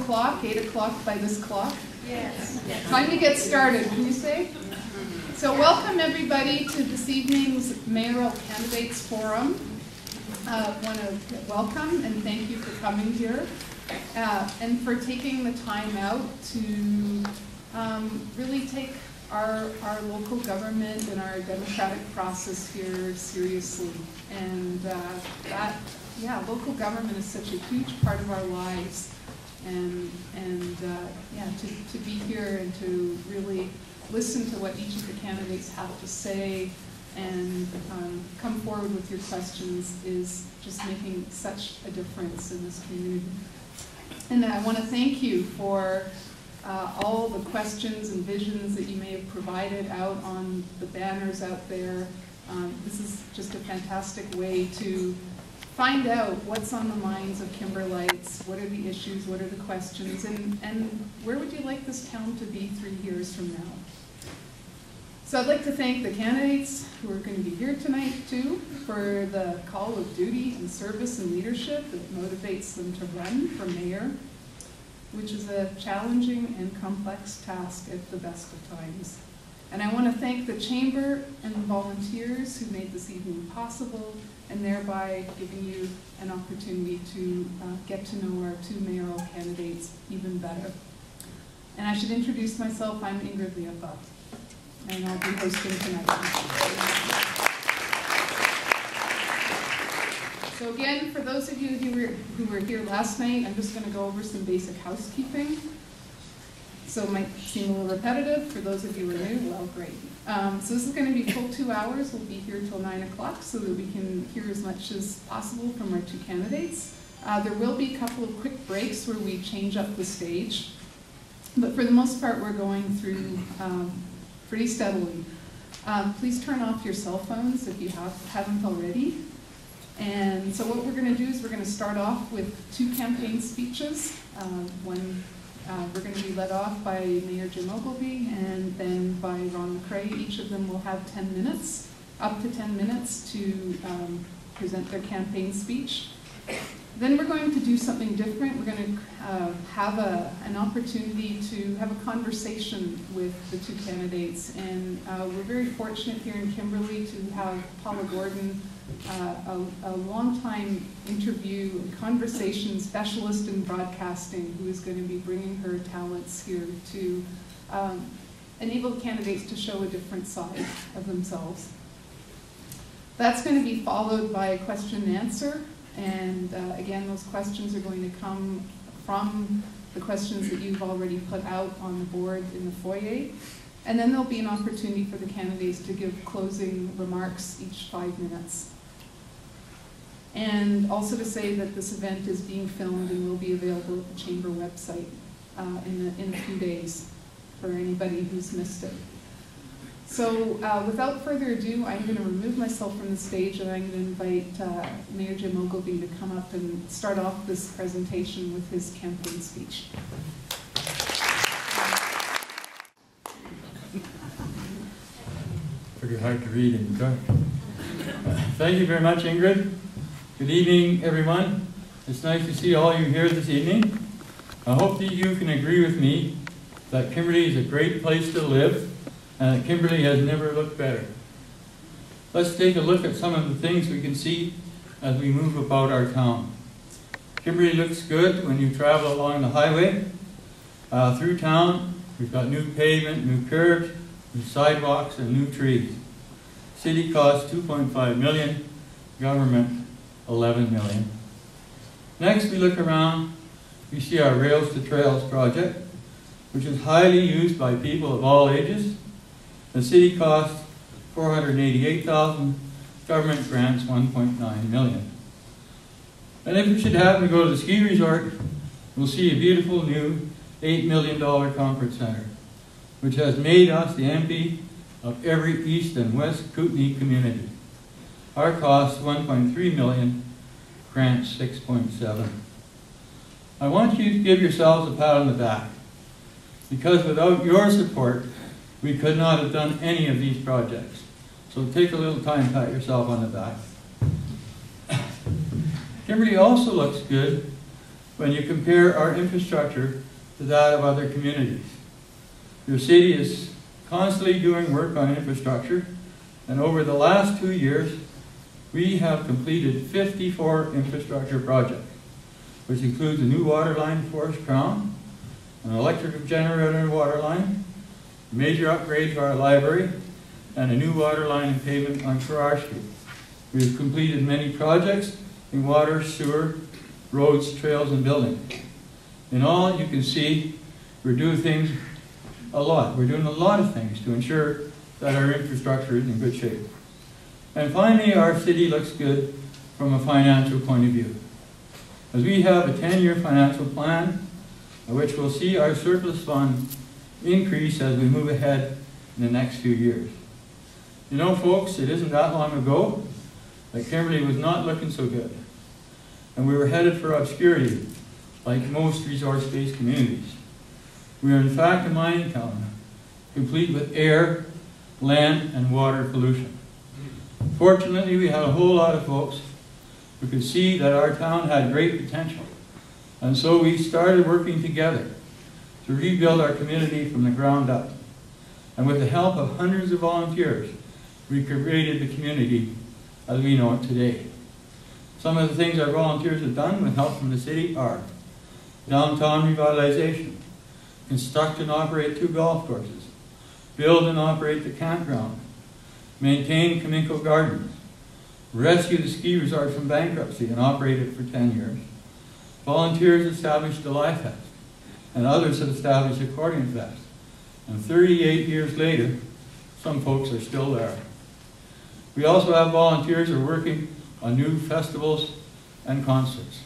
o'clock, 8 o'clock by this clock? Yes. Time to get started, can you say? So welcome everybody to this evening's Mayoral Candidates Forum. I want to welcome and thank you for coming here and for taking the time out to really take our local government and our democratic process here seriously. And local government is such a huge part of our lives. And to be here and to really listen to what each of the candidates have to say and come forward with your questions is just making such a difference in this community. And I want to thank you for all the questions and visions that you may have provided out on the banners out there. This is just a fantastic way to find out what's on the minds of Kimberlites, what are the issues, what are the questions, and where would you like this town to be 3 years from now? So I'd like to thank the candidates who are going to be here tonight too for the call of duty and service and leadership that motivates them to run for mayor, which is a challenging and complex task at the best of times. And I want to thank the Chamber and the volunteers who made this evening possible and thereby giving you an opportunity to get to know our two mayoral candidates even better. And I should introduce myself. I'm Ingrid Leopold, and I'll be hosting tonight. So again, for those of you who were here last night, I'm just going to go over some basic housekeeping. So it might seem a little repetitive. For those of you who are new, well, great. So this is going to be full 2 hours. We'll be here till 9 o'clock so that we can hear as much as possible from our two candidates. There will be a couple of quick breaks where we change up the stage. But for the most part, we're going through pretty steadily. Please turn off your cell phones if you haven't already. And so what we're going to do is we're going to start off with 2 campaign speeches. We're going to be led off by Mayor Jim Ogilvie and then by Ron McCrae. Each of them will have 10 minutes, up to 10 minutes to present their campaign speech. Then we're going to do something different. We're going to have an opportunity to have a conversation with the two candidates. And we're very fortunate here in Kimberley to have Paula Gordon, a long-time interview and conversation specialist in broadcasting, who is going to be bringing her talents here to enable the candidates to show a different side of themselves. That's going to be followed by a question and answer. And again, those questions are going to come from the questions that you've already put out on the board in the foyer. And then there'll be an opportunity for the candidates to give closing remarks each 5 minutes. And also to say that this event is being filmed and will be available at the Chamber website in a few days for anybody who's missed it. So without further ado, I'm going to remove myself from the stage and I'm going to invite Mayor Jim Ogilvie to come up and start off this presentation with his campaign speech. Pretty hard to read in the dark. Thank you very much, Ingrid. Good evening, everyone. It's nice to see all you here this evening. I hope that you can agree with me that Kimberley is a great place to live and that Kimberley has never looked better. Let's take a look at some of the things we can see as we move about our town. Kimberley looks good when you travel along the highway. Through town, we've got new pavement, new curbs, new sidewalks, and new trees. City costs $2.5 million, government $11 million. Next, we look around, we see our Rails to Trails project, which is highly used by people of all ages. The city costs $488,000, government grants $1.9 million. And if we should happen to go to the ski resort, we'll see a beautiful new $8 million conference center, which has made us the envy of every East and West Kootenai community. Our cost $1.3 million, grants $6.7. I want you to give yourselves a pat on the back, because without your support, we could not have done any of these projects. So take a little time to pat yourself on the back. Kimberley also looks good when you compare our infrastructure to that of other communities. Your city is constantly doing work on infrastructure, and over the last 2 years, we have completed 54 infrastructure projects, which includes a new water line in Forest Crown, an electrical generator and water line, a major upgrade to our library, and a new water line and pavement on Farrar Street. We have completed many projects in water, sewer, roads, trails, and buildings. In all, you can see we're doing things a lot. We're doing a lot of things to ensure that our infrastructure is in good shape. And finally, our city looks good from a financial point of view, as we have a 10-year financial plan, which will see our surplus fund increase as we move ahead in the next few years. You know, folks, it isn't that long ago that Kimberley was not looking so good, and we were headed for obscurity, like most resource-based communities. We are in fact a mining town, complete with air, land, and water pollution. Fortunately, we had a whole lot of folks who could see that our town had great potential, and so we started working together to rebuild our community from the ground up. And with the help of hundreds of volunteers, we created the community as we know it today. Some of the things our volunteers have done with help from the city are downtown revitalization, construct and operate 2 golf courses, build and operate the campground, maintain Kaminko Gardens, rescue the ski resort from bankruptcy and operate it for 10 years. Volunteers established the Life Fest, and others have established Accordion Fest. And 38 years later, some folks are still there. We also have volunteers who are working on new festivals and concerts.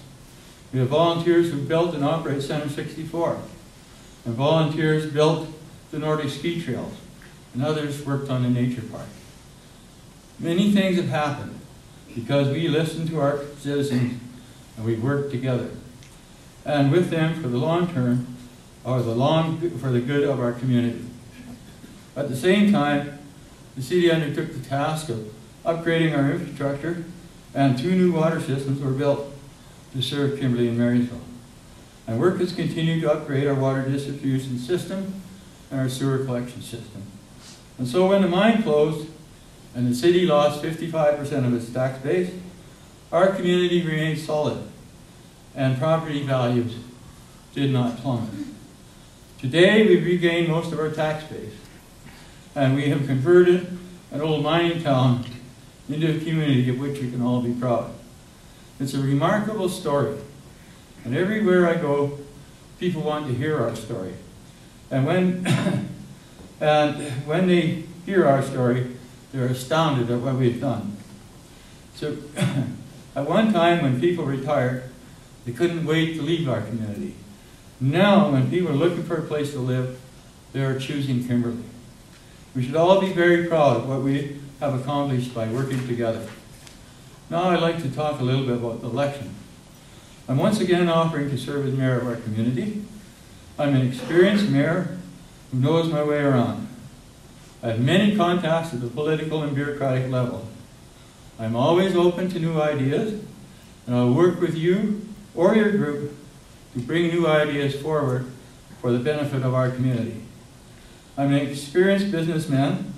We have volunteers who built and operate Center 64, and volunteers built the Nordic ski trails, and others worked on the nature park. Many things have happened because we listened to our citizens and we worked together, and with them for the long term, or for the good of our community. At the same time, the city undertook the task of upgrading our infrastructure, and 2 new water systems were built to serve Kimberley and Marysville. And work has continued to upgrade our water distribution system and our sewer collection system. And so when the mine closed and the city lost 55% of its tax base, our community remained solid and property values did not plummet. Today we've regained most of our tax base, and we have converted an old mining town into a community of which we can all be proud. It's a remarkable story, and everywhere I go, people want to hear our story. And when they hear our story, they're astounded at what we've done. So at one time when people retired, they couldn't wait to leave our community. Now, when people are looking for a place to live, they are choosing Kimberley. We should all be very proud of what we have accomplished by working together. Now I'd like to talk a little bit about the election. I'm once again offering to serve as mayor of our community. I'm an experienced mayor who knows my way around. I have many contacts at the political and bureaucratic level. I'm always open to new ideas, and I'll work with you or your group to bring new ideas forward for the benefit of our community. I'm an experienced businessman,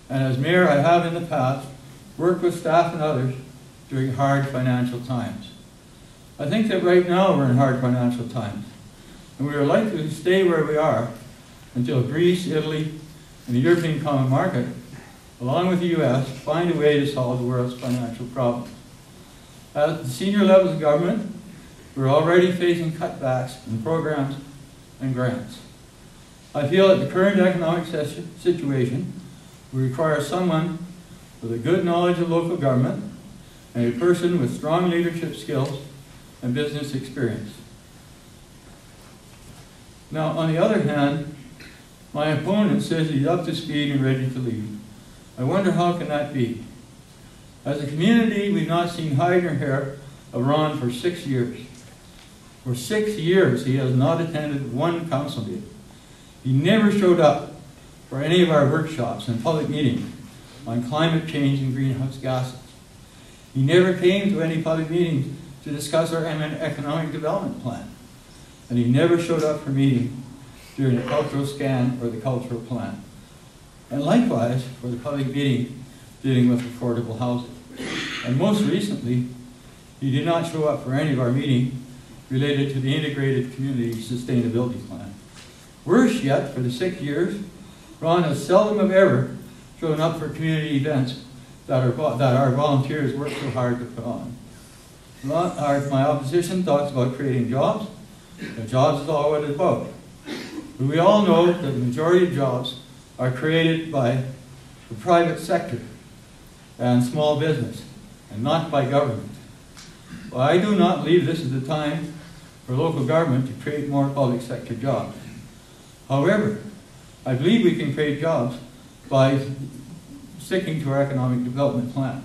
and as mayor I have in the past worked with staff and others during hard financial times. I think that right now we're in hard financial times, and we are likely to stay where we are until Greece, Italy, and the European Common Market, along with the US, find a way to solve the world's financial problems. At the senior levels of government, we're already facing cutbacks in programs and grants. I feel that the current economic situation will require someone with a good knowledge of local government and a person with strong leadership skills and business experience. Now, on the other hand, my opponent says he's up to speed and ready to lead. I wonder how can that be? As a community, we've not seen hide nor hair of Ron for 6 years. For 6 years, he has not attended one council meeting. He never showed up for any of our workshops and public meetings on climate change and greenhouse gases. He never came to any public meetings to discuss our economic development plan. and he never showed up for meetings during the cultural scan or the cultural plan. And likewise for the public meeting dealing with affordable housing. And most recently, he did not show up for any of our meetings related to the Integrated Community Sustainability Plan. Worse yet, for the 6 years, Ron has seldom if ever shown up for community events that our volunteers work so hard to put on. My opposition talks about creating jobs. Jobs is all what it's about. But we all know that the majority of jobs are created by the private sector and small business, and not by government. Well, I do not believe this is the time for local government to create more public sector jobs. However, I believe we can create jobs by sticking to our economic development plan.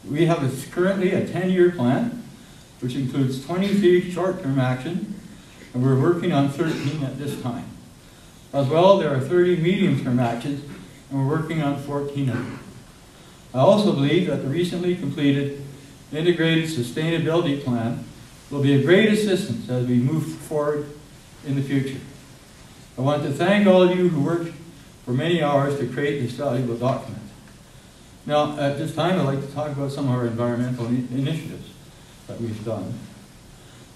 We have currently a 10-year plan, which includes 23 short-term actions, and we're working on 13 at this time. As well, there are 30 medium-term actions, and we're working on 14 of them. I also believe that the recently completed Integrated Sustainability Plan will be a great assistance as we move forward in the future. I want to thank all of you who worked for many hours to create this valuable document. Now, at this time, I'd like to talk about some of our environmental initiatives that we've done.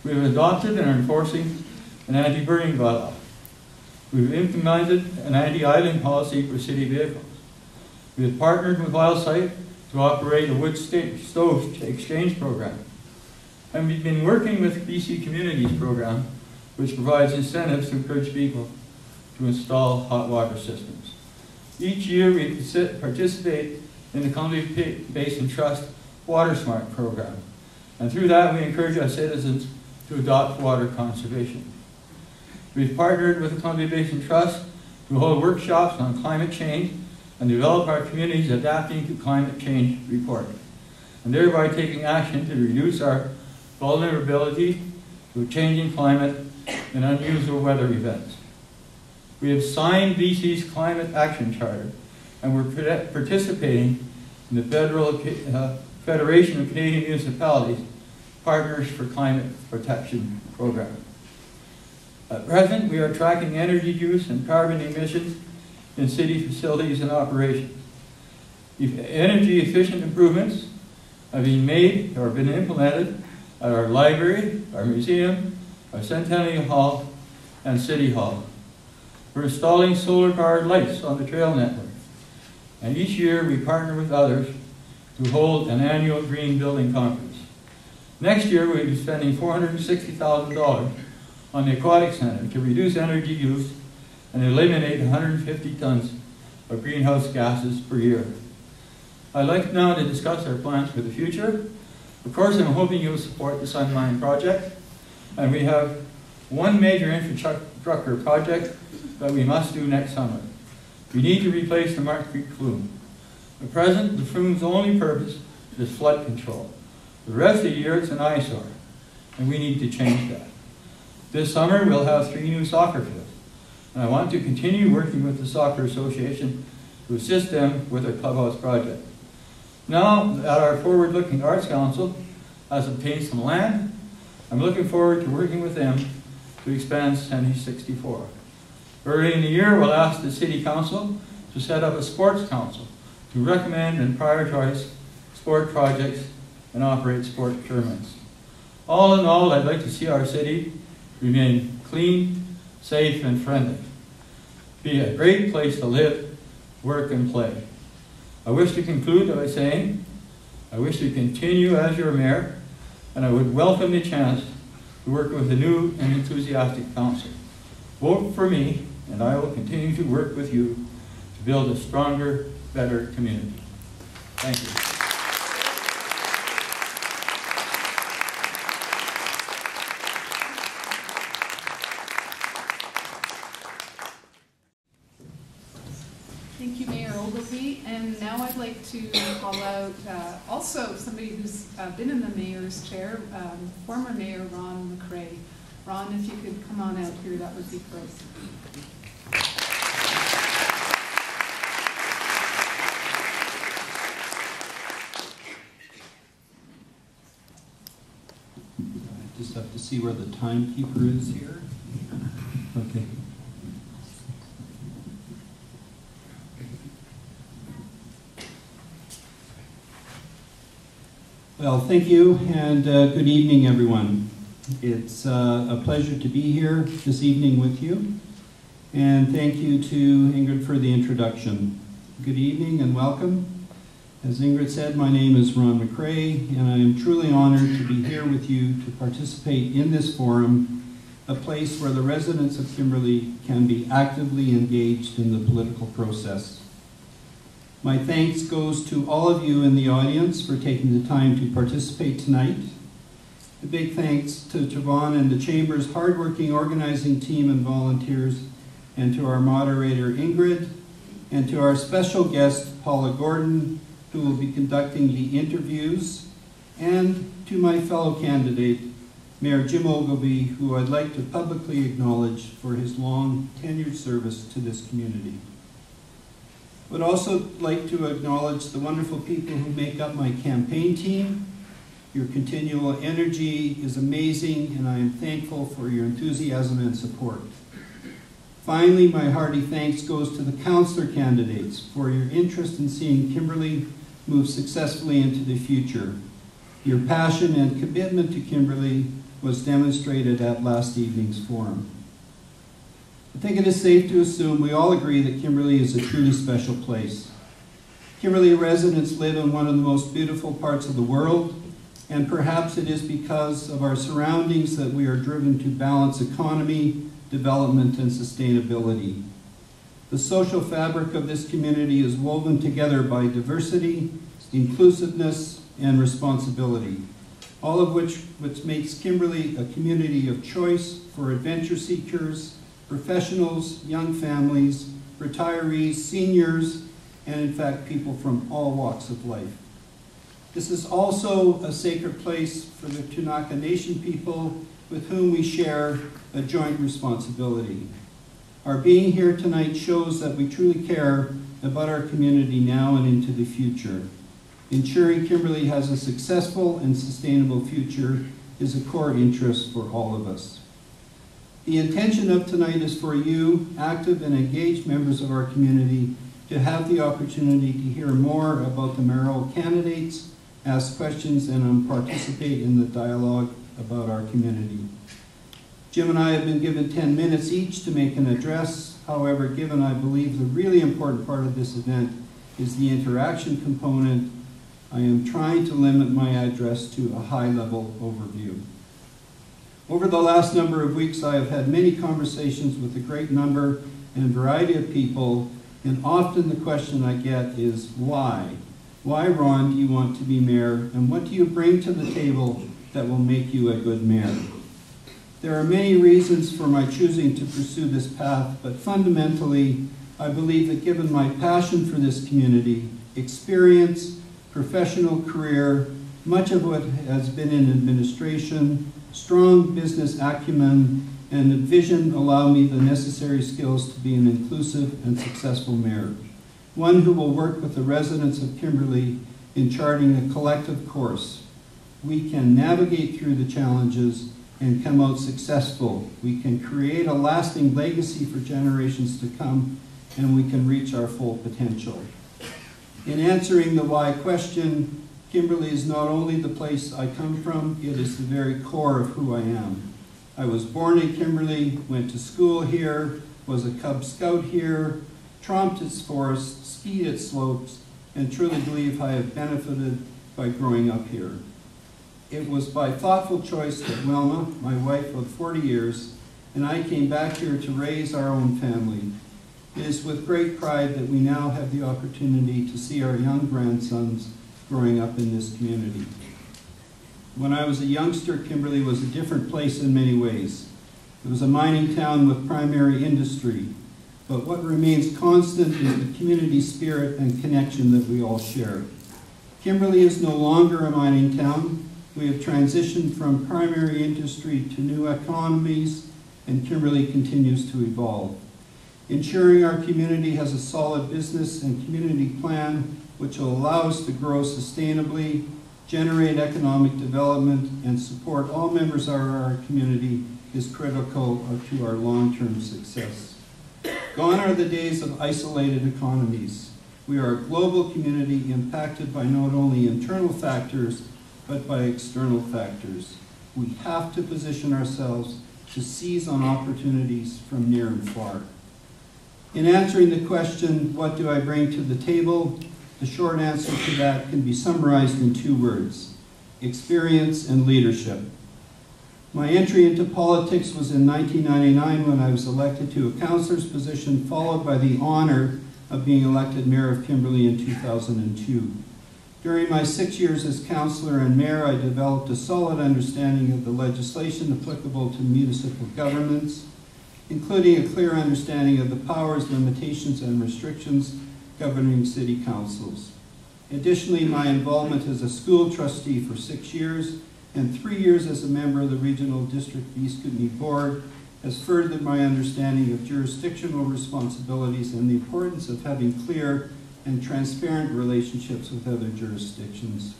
We've adopted and are enforcing an anti-burning bylaw. We've implemented an anti-idling policy for city vehicles. We have partnered with WildSite to operate a wood stove exchange program. And we've been working with BC Communities program, which provides incentives to encourage people to install hot water systems. Each year we participate in the Kimberley Basin Trust Water Smart program. And through that we encourage our citizens to adopt water conservation. We've partnered with the Kimberley Basin Trust to hold workshops on climate change and develop our communities adapting to climate change report, and thereby taking action to reduce our vulnerability to a changing climate and unusual weather events. We have signed BC's Climate Action Charter, and we're participating in the Federation of Canadian Municipalities Partners for Climate Protection program. At present, we are tracking energy use and carbon emissions in city facilities and operations. Energy efficient improvements have been made or been implemented at our library, our museum, our Centennial Hall, and City Hall. We're installing solar-powered lights on the trail network. And each year we partner with others to hold an annual Green Building Conference. Next year we'll be spending $460,000 on the Aquatic Center to reduce energy use and eliminate 150 tons of greenhouse gases per year. I'd like now to discuss our plans for the future. Of course, I'm hoping you'll support the Sunmine project, and we have one major infrastructure project that we must do next summer. We need to replace the Mark Creek flume. At present, the flume's only purpose is flood control. The rest of the year it's an eyesore, and we need to change that. This summer we'll have 3 new soccer fields. And I want to continue working with the Soccer Association to assist them with their clubhouse project. Now that our forward-looking Arts Council has obtained some land, I'm looking forward to working with them to expand Century 64. Early in the year, we'll ask the City Council to set up a Sports Council to recommend and prioritize sport projects and operate sport tournaments. All in all, I'd like to see our city remain clean, safe, and friendly. Be a great place to live, work, and play. I wish to conclude by saying, I wish to continue as your mayor, and I would welcome the chance to work with a new and enthusiastic council. Vote for me, and I will continue to work with you to build a stronger, better community. Thank you. Thank you, Mayor Ogilvie. And now I'd like to call out also somebody who's been in the mayor's chair, former Mayor Ron McRae. Ron, if you could come on out here, that would be great. Just have to see where the timekeeper is here. Okay. Well, thank you, and good evening, everyone. It's a pleasure to be here this evening with you, and thank you to Ingrid for the introduction. Good evening and welcome. As Ingrid said, my name is Ron McRae, and I am truly honored to be here with you to participate in this forum, a place where the residents of Kimberley can be actively engaged in the political process. My thanks goes to all of you in the audience for taking the time to participate tonight. A big thanks to Javon and the Chamber's hardworking organizing team and volunteers, and to our moderator Ingrid, and to our special guest Paula Gordon, who will be conducting the interviews, and to my fellow candidate, Mayor Jim Ogilvie, who I'd like to publicly acknowledge for his long tenured service to this community. I would also like to acknowledge the wonderful people who make up my campaign team. Your continual energy is amazing, and I am thankful for your enthusiasm and support. Finally, my hearty thanks goes to the councillor candidates for your interest in seeing Kimberley move successfully into the future. Your passion and commitment to Kimberley was demonstrated at last evening's forum. I think it is safe to assume we all agree that Kimberley is a truly special place. Kimberley residents live in one of the most beautiful parts of the world, and perhaps it is because of our surroundings that we are driven to balance economy, development, and sustainability. The social fabric of this community is woven together by diversity, inclusiveness, and responsibility, all of which makes Kimberley a community of choice for adventure seekers, professionals, young families, retirees, seniors, and in fact, people from all walks of life. This is also a sacred place for the Tunaka Nation people with whom we share a joint responsibility. Our being here tonight shows that we truly care about our community now and into the future. Ensuring Kimberley has a successful and sustainable future is a core interest for all of us. The intention of tonight is for you, active and engaged members of our community, to have the opportunity to hear more about the mayoral candidates, ask questions, and participate in the dialogue about our community. Jim and I have been given 10 minutes each to make an address. However, given I believe the really important part of this event is the interaction component, I am trying to limit my address to a high-level overview. Over the last number of weeks, I have had many conversations with a great number and variety of people, and often the question I get is, why? Why, Ron, do you want to be mayor, and what do you bring to the table that will make you a good mayor? There are many reasons for my choosing to pursue this path, but fundamentally, I believe that given my passion for this community, experience, professional career, much of what has been in administration, strong business acumen, and a vision allow me the necessary skills to be an inclusive and successful mayor, one who will work with the residents of Kimberley in charting a collective course. We can navigate through the challenges and come out successful. We can create a lasting legacy for generations to come, and we can reach our full potential. In answering the why question, Kimberley is not only the place I come from, it is the very core of who I am. I was born in Kimberley, went to school here, was a Cub Scout here, tromped its forests, skied its slopes, and truly believe I have benefited by growing up here. It was by thoughtful choice that Wilma, my wife of 40 years, and I came back here to raise our own family. It is with great pride that we now have the opportunity to see our young grandsons growing up in this community. When I was a youngster, Kimberley was a different place in many ways. It was a mining town with primary industry, but what remains constant is the community spirit and connection that we all share. Kimberley is no longer a mining town. We have transitioned from primary industry to new economies, and Kimberley continues to evolve. Ensuring our community has a solid business and community plan which will allow us to grow sustainably generate economic development, and support all members of our community is critical to our long-term success. Gone are the days of isolated economies. We are a global community impacted by not only internal factors, but by external factors. We have to position ourselves to seize on opportunities from near and far. In answering the question, what do I bring to the table? The short answer to that can be summarized in 2 words: experience and leadership. My entry into politics was in 1999 when I was elected to a councillor's position, followed by the honor of being elected mayor of Kimberley in 2002. During my 6 years as councillor and mayor, I developed a solid understanding of the legislation applicable to municipal governments, including a clear understanding of the powers, limitations, and restrictions governing city councils. Additionally, my involvement as a school trustee for 6 years and 3 years as a member of the Regional District East Kootenay Board has furthered my understanding of jurisdictional responsibilities and the importance of having clear and transparent relationships with other jurisdictions.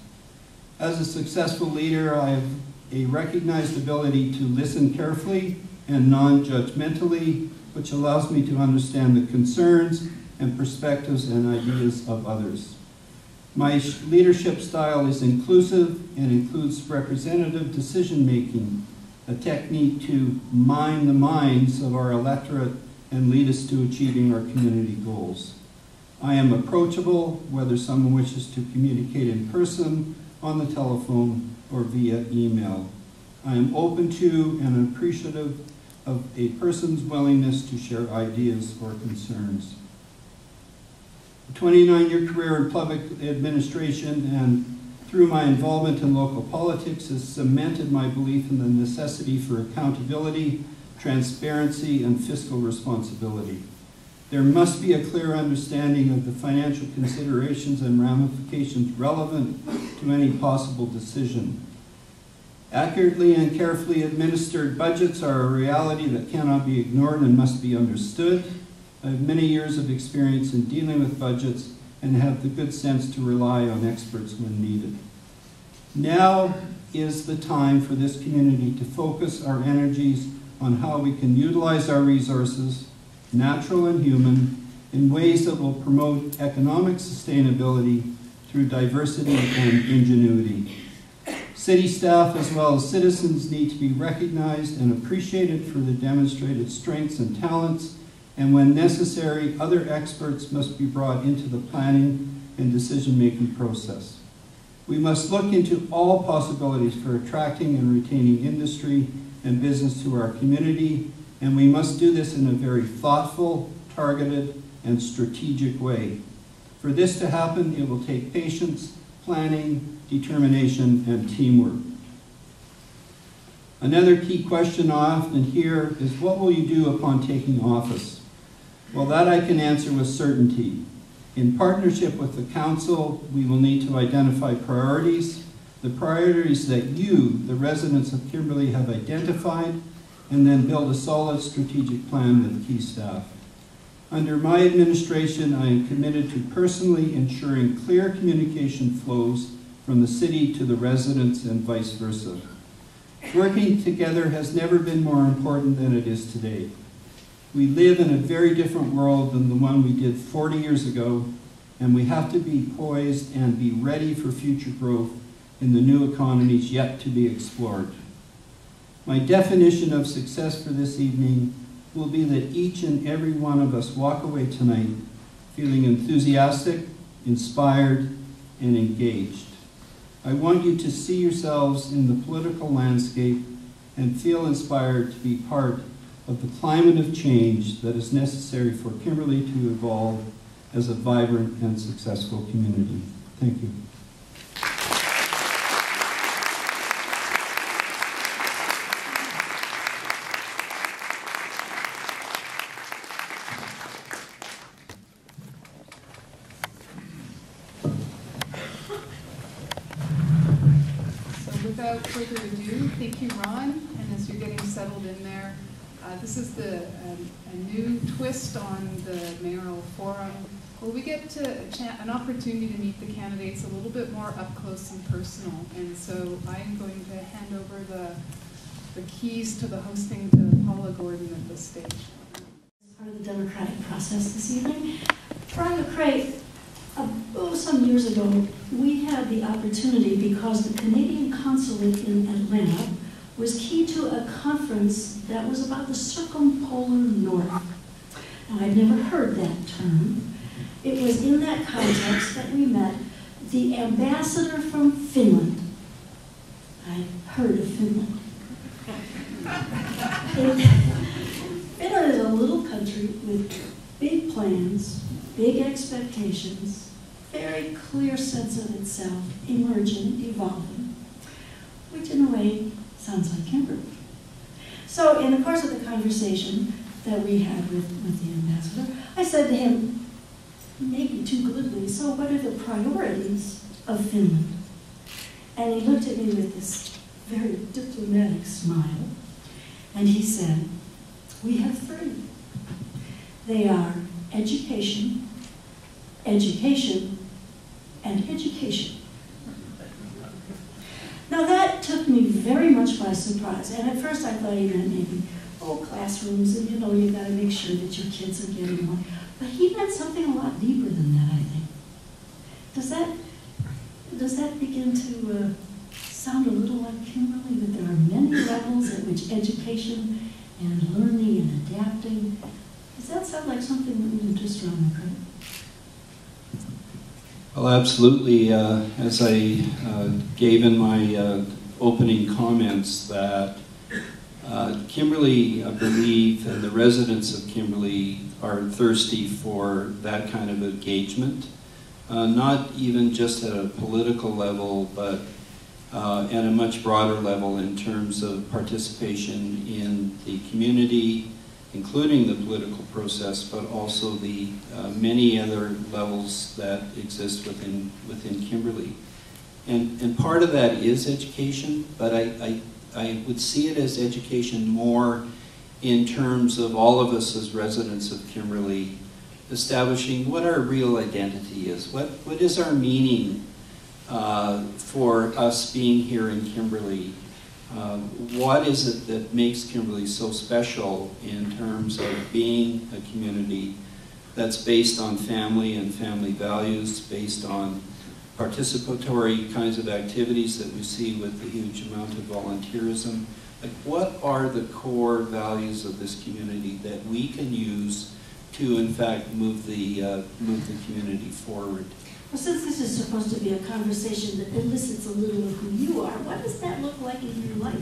As a successful leader, I have a recognized ability to listen carefully and non-judgmentally, which allows me to understand the concerns and perspectives and ideas of others. My leadership style is inclusive and includes representative decision-making, a technique to mine the minds of our electorate and lead us to achieving our community goals. I am approachable, whether someone wishes to communicate in person, on the telephone, or via email. I am open to and appreciative of a person's willingness to share ideas or concerns. A 29-year career in public administration and through my involvement in local politics has cemented my belief in the necessity for accountability, transparency, and fiscal responsibility. There must be a clear understanding of the financial considerations and ramifications relevant to any possible decision. Accurately and carefully administered budgets are a reality that cannot be ignored and must be understood. I have many years of experience in dealing with budgets and have the good sense to rely on experts when needed. Now is the time for this community to focus our energies on how we can utilize our resources, natural and human, in ways that will promote economic sustainability through diversity and ingenuity. City staff as well as citizens need to be recognized and appreciated for their demonstrated strengths and talents, and when necessary, other experts must be brought into the planning and decision-making process. We must look into all possibilities for attracting and retaining industry and business to our community, and we must do this in a very thoughtful, targeted, and strategic way. For this to happen, it will take patience, planning, determination, and teamwork. Another key question I often hear is, what will you do upon taking office? Well, that I can answer with certainty. In partnership with the council, we will need to identify priorities, the priorities that you, the residents of Kimberley, have identified, and then build a solid strategic plan with key staff. Under my administration, I am committed to personally ensuring clear communication flows from the city to the residents and vice versa. Working together has never been more important than it is today. We live in a very different world than the one we did 40 years ago, and we have to be poised and be ready for future growth in the new economies yet to be explored. My definition of success for this evening will be that each and every one of us walk away tonight feeling enthusiastic, inspired, and engaged. I want you to see yourselves in the political landscape and feel inspired to be part of the climate of change that is necessary for Kimberley to evolve as a vibrant and successful community. Thank you. Without further ado, thank you, Ron. And as you're getting settled in there, this is a new twist on the Mayoral Forum. Well, we get an opportunity to meet the candidates a little bit more up close and personal, and so I'm going to hand over the keys to the hosting to Paula Gordon at this stage. As part of the democratic process this evening, Brian McCrae, some years ago, we had the opportunity, because the Canadian consulate in Atlanta was key to a conference that was about the circumpolar north. Now, I'd never heard that term. It was in that context that we met the ambassador from Finland. I've heard of Finland. Finland is a little country with big plans, big expectations, very clear sense of itself, emerging, evolving, which in a way sounds like Kimberley. So in the course of the conversation that we had with the ambassador, I said to him, maybe too glibly, so what are the priorities of Finland? And he looked at me with this very diplomatic smile, and he said, we have three. They are education, education, and education. Now that took me very much by surprise, and at first I thought he meant maybe, classrooms, and you gotta make sure that your kids are getting more. But he meant something a lot deeper than that, I think. Does that begin to sound a little like Kimberley, that there are many levels at which education and learning and adapting, does that sound like something that would interest Ron McCrae? Well, absolutely. As I gave in my opening comments, that Kimberley, I believe, and the residents of Kimberley are thirsty for that kind of engagement, not even just at a political level, but at a much broader level in terms of participation in the community, including the political process, but also the many other levels that exist within Kimberley. And part of that is education, but I would see it as education more in terms of all of us as residents of Kimberley establishing what our real identity is. What is our meaning for us being here in Kimberley? What is it that makes Kimberley so special in terms of being a community that's based on family and family values, based on participatory kinds of activities that we see with the huge amount of volunteerism? Like, what are the core values of this community that we can use to, in fact, move the community forward? Well, since this is supposed to be a conversation that elicits a little of who you are, what does that look like in your life?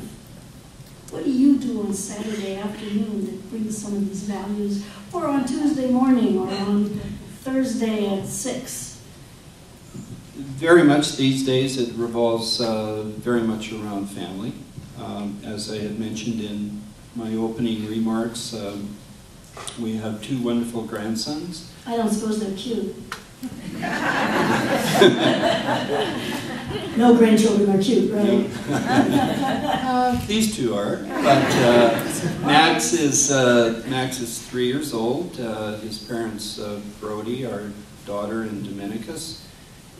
What do you do on Saturday afternoon that brings some of these values, or on Tuesday morning, or on Thursday at 6? Very much these days it revolves very much around family. As I had mentioned in my opening remarks, we have two wonderful grandsons. I don't suppose they're cute. No grandchildren are cute, right? These two are, but Max is 3 years old. His parents, Brody, our daughter, and Dominicus.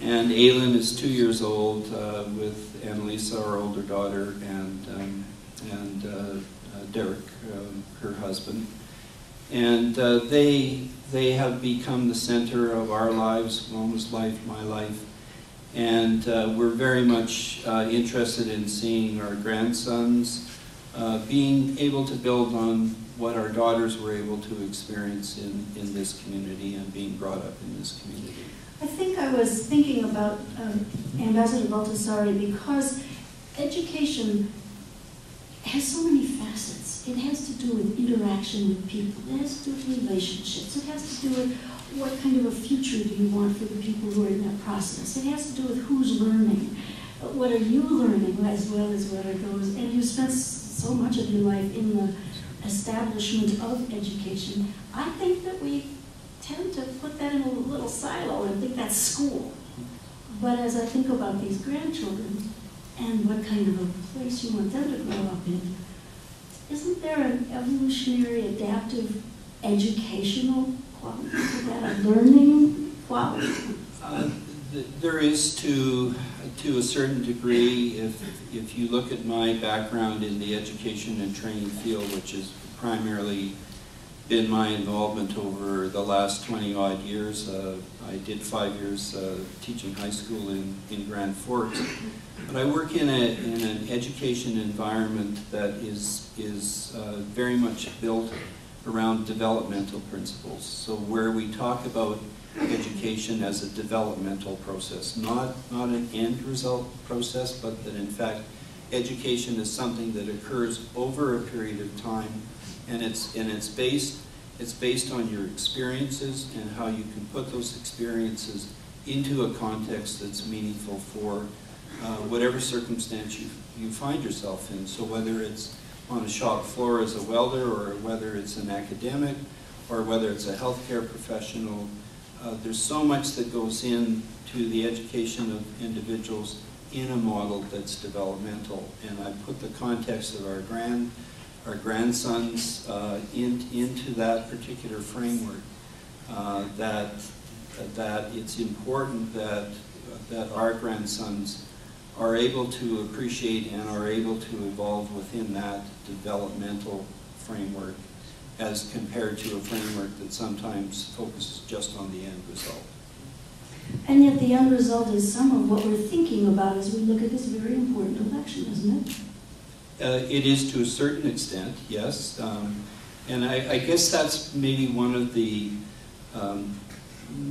And Aylin is 2 years old with Annalisa, our older daughter, and Derek, her husband. And they have become the center of our lives, Wilma's life, my life. And we're very much interested in seeing our grandsons being able to build on what our daughters were able to experience in this community and being brought up in this community. I think I was thinking about Ambassador Baltasari because education has so many facets. It has to do with interaction with people. It has to do with relationships. It has to do with what kind of a future do you want for the people who are in that process. It has to do with who's learning. What are you learning as well as what are those? And you spent so much of your life in the establishment of education. I think that we tend to put that in a little silo and think that's school. But as I think about these grandchildren and what kind of a place you want them to grow up in, isn't there an evolutionary, adaptive, educational quality to that, a learning Wow. There is to a certain degree. If you look at my background in the education and training field, which has primarily been my involvement over the last 20-odd years. I did 5 years teaching high school in Grand Forks. But I work in an education environment that is very much built around developmental principles. So where we talk about education as a developmental process, not an end result process, but that in fact education is something that occurs over a period of time, and it's based on your experiences and how you can put those experiences into a context that's meaningful for whatever circumstance you find yourself in. So whether it's on a shop floor as a welder, or whether it's an academic, or whether it's a healthcare professional, there's so much that goes into the education of individuals in a model that's developmental. And I put the context of our grandsons into that particular framework, that it's important that our grandsons are able to appreciate and are able to evolve within that developmental framework, as compared to a framework that sometimes focuses just on the end result. And yet the end result is some of what we're thinking about as we look at this very important election, isn't it? It is to a certain extent, yes. And I guess that's maybe one of the,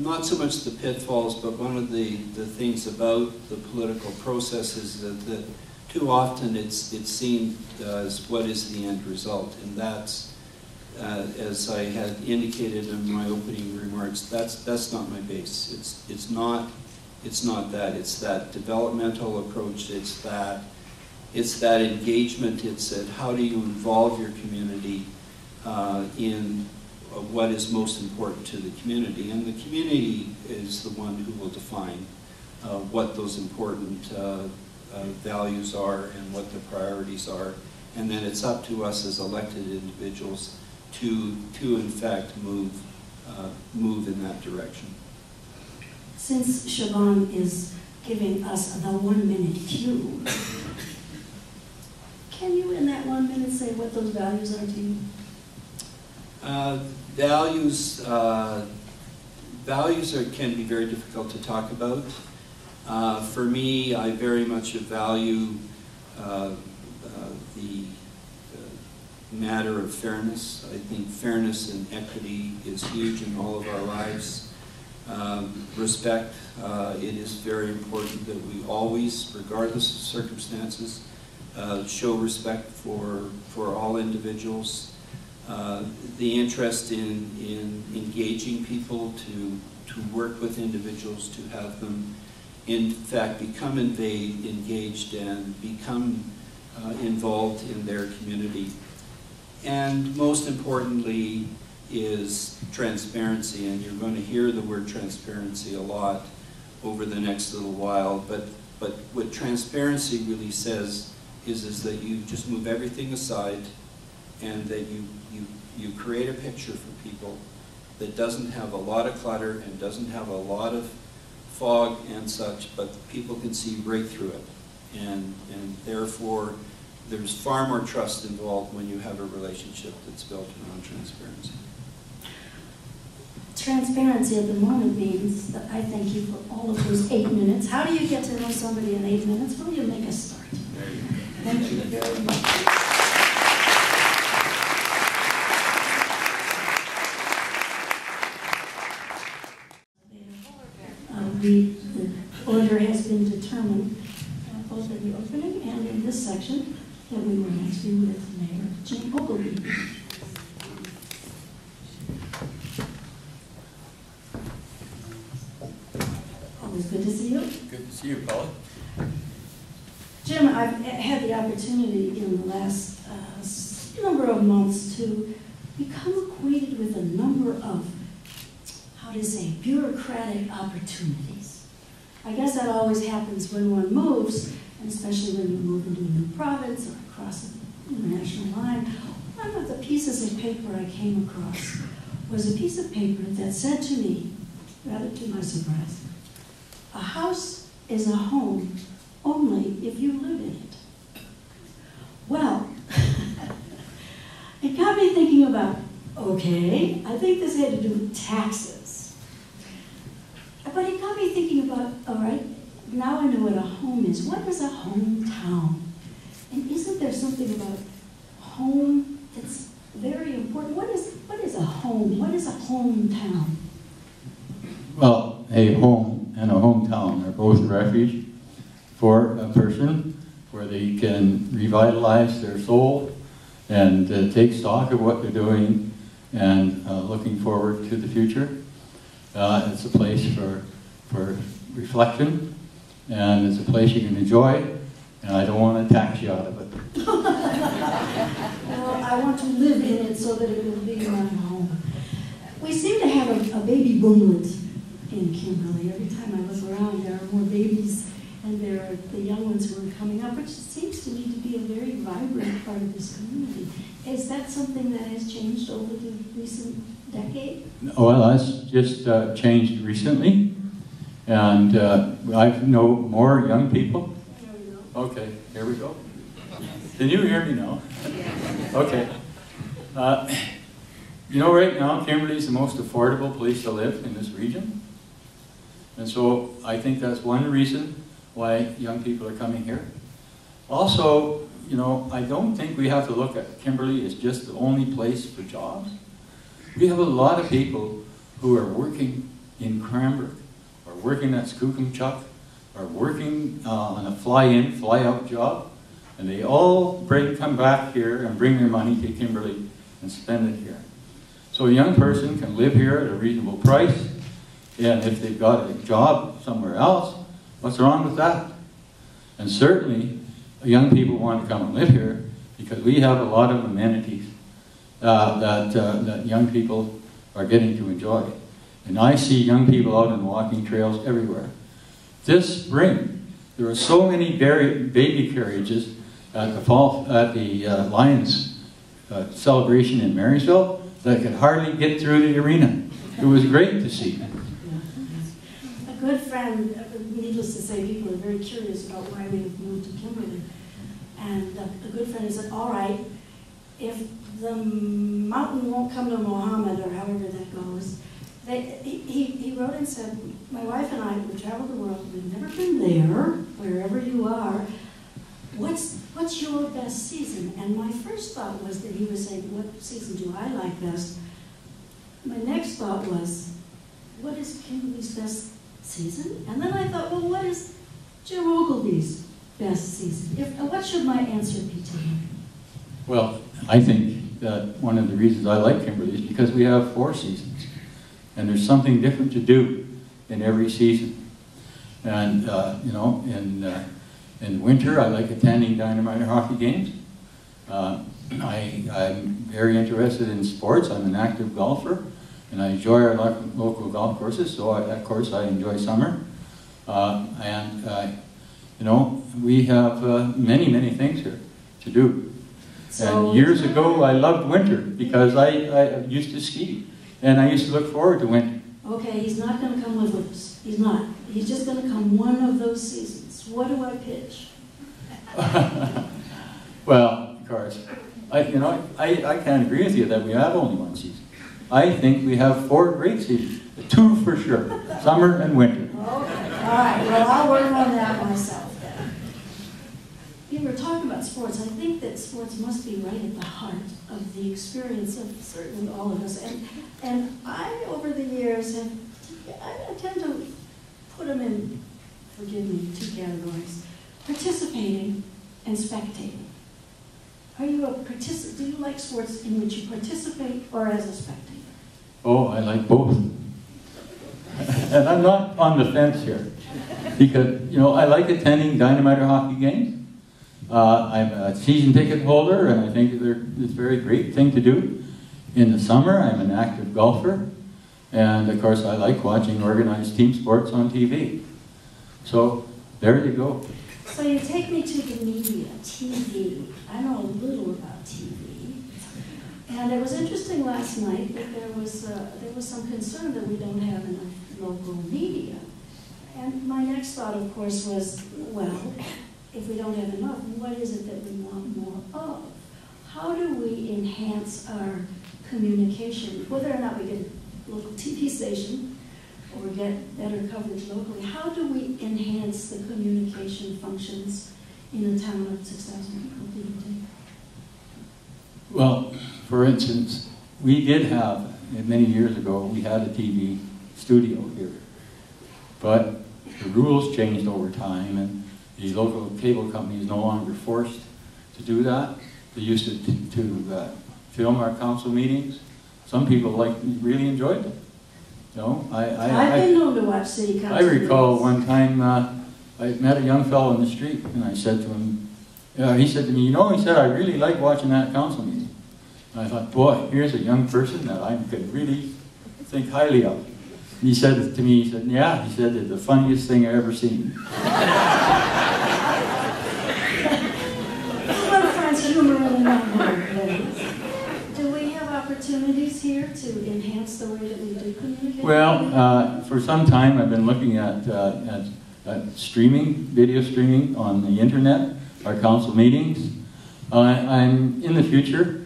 not so much the pitfalls, but one of the things about the political process is that too often it's seen as what is the end result. And that's, as I had indicated in my opening remarks, that's not my base. It's not that. It's that developmental approach. It's that engagement. It's that how do you involve your community in what is most important to the community. And the community is the one who will define what those important values are and what the priorities are. And then it's up to us as elected individuals to in fact move in that direction. Since Siobhan is giving us the 1 minute cue, can you in that 1 minute say what those values are to you? Values can be very difficult to talk about. For me, I very much value the matter of fairness. I think fairness and equity is huge in all of our lives. Respect, it is very important that we always, regardless of circumstances, show respect for all individuals. The interest in engaging people, to work with individuals, to have them in fact become engaged and become involved in their community. And most importantly is transparency, and you're going to hear the word transparency a lot over the next little while, but what transparency really says is that you just move everything aside, and that you create a picture for people that doesn't have a lot of clutter and doesn't have a lot of fog and such, but people can see right through it. And therefore, there's far more trust involved when you have a relationship that's built around transparency. Transparency at the moment means that I thank you for all of those 8 minutes. How do you get to know somebody in 8 minutes? Well, you make a start. There you go. Thank you very much. The order has been determined both in the opening and in this section that we will next be with Mayor Jim Ogilvie. Always good to see you. Good to see you, Paula. Jim, I've had the opportunity in the last number of months to become acquainted with a number of, how to say, bureaucratic opportunities. I guess that always happens when one moves, and especially when you move into a new province or across an international line. One of the pieces of paper I came across was a piece of paper that said to me, rather to my surprise. A house is a home only if you live in it. Well, it got me thinking about, okay, I think this had to do with taxes. But it got me thinking about, all right, now I know what a home is. What is a hometown? And isn't there something about home that's very important? What is a home? What is a hometown? Well, a home and a hometown are both refuge for a person where they can revitalize their soul and take stock of what they're doing and looking forward to the future. It's a place for reflection, and it's a place you can enjoy, and I don't want to tax you out of it. Well, I want to live in it so that it will be my home. We seem to have a baby boomlet in Kimberley. Every time I look around, there are more babies, and there are the young ones who are coming up, which seems to me to be a very vibrant part of this community. Is that something that has changed over the recent decade? Well, that's just changed recently, and I know more young people. There we go. Okay, here we go. Can you hear me now? Okay. You know, right now, Kimberley is the most affordable place to live in this region. And so I think that's one reason why young people are coming here. Also, you know, I don't think we have to look at Kimberley as just the only place for jobs. We have a lot of people who are working in Cranbrook, or working at Skookumchuck, or working on a fly-in, fly-out job, and they all come back here and bring their money to Kimberley and spend it here. So a young person can live here at a reasonable price, and if they've got a job somewhere else, what's wrong with that? And certainly, young people want to come and live here because we have a lot of amenities that young people are getting to enjoy. And I see young people out on walking trails everywhere. This spring, there were so many baby carriages at the Lions celebration in Marysville that I could hardly get through the arena. It was great to see. A good friend, needless to say, people are very curious about why we've moved to Kimberley. And a good friend said, all right, if the mountain won't come to Mohammed, or however that goes, he wrote and said, my wife and I, we traveled the world, we've never been there, wherever you are. What's your best season? And my first thought was that he was saying, what season do I like best? My next thought was, what is Kimberley's best season? And then I thought, well, what is Jim Ogilvy's best season? What should my answer be to him? Well, I think that one of the reasons I like Kimberley is because we have 4 seasons. And there's something different to do in every season. And, you know, in winter, I like attending Dynamiter hockey games. I'm very interested in sports. I'm an active golfer, and I enjoy our local golf courses, so of course I enjoy summer. You know, we have many, many things here to do. So, and years ago, I loved winter because I used to ski, and I used to look forward to winter. Okay, he's not going to come live with us. He's not. He's just going to come one of those seasons. What do I pitch? Well, of course, I can't agree with you that we have only one season. I think we have 4 great seasons. 2 for sure, summer and winter. Okay, all right. Well, I'll work on that myself then. You were talking about sports. I think that sports must be right at the heart of the experience of certainly all of us. And I, over the years, I tend to put them in, forgive me, 2 categories: participating and spectating. Are you a participant? Do you like sports in which you participate or as a spectator? Oh, I like both. And I'm not on the fence here. Because, you know, I like attending Dynamiter hockey games. I'm a season ticket holder, and I think it's a very great thing to do. In the summer, I'm an active golfer. And, of course, I like watching organized team sports on TV. So, there you go. So you take me to the media, TV. I know a little about TV. And it was interesting last night that there was some concern that we don't have enough local media. And my next thought, of course, was, well, if we don't have enough, what is it that we want more of? How do we enhance our communication, whether or not we get a local TV station or get better coverage locally? How do we enhance the communication functions in a town of 6,000 people? Do you think? Well, for instance, we did have, many years ago, we had a TV studio here. But the rules changed over time, and the local cable company is no longer forced to do that. They used to film our council meetings. Some people really enjoyed them. You know, I've been known to watch city council I recall meetings. one time I met a young fellow in the street, and I said to him, he said to me, you know, he said, I really like watching that council meeting. And I thought, boy, here's a young person that I could really think highly of. And he said to me, he said, yeah, he said, it's the funniest thing I've ever seen. Everyone finds humor in the number. Do we have opportunities here to enhance the way that we do communicate? Well, for some time I've been looking at streaming, video streaming on the internet, our council meetings. I'm in the future,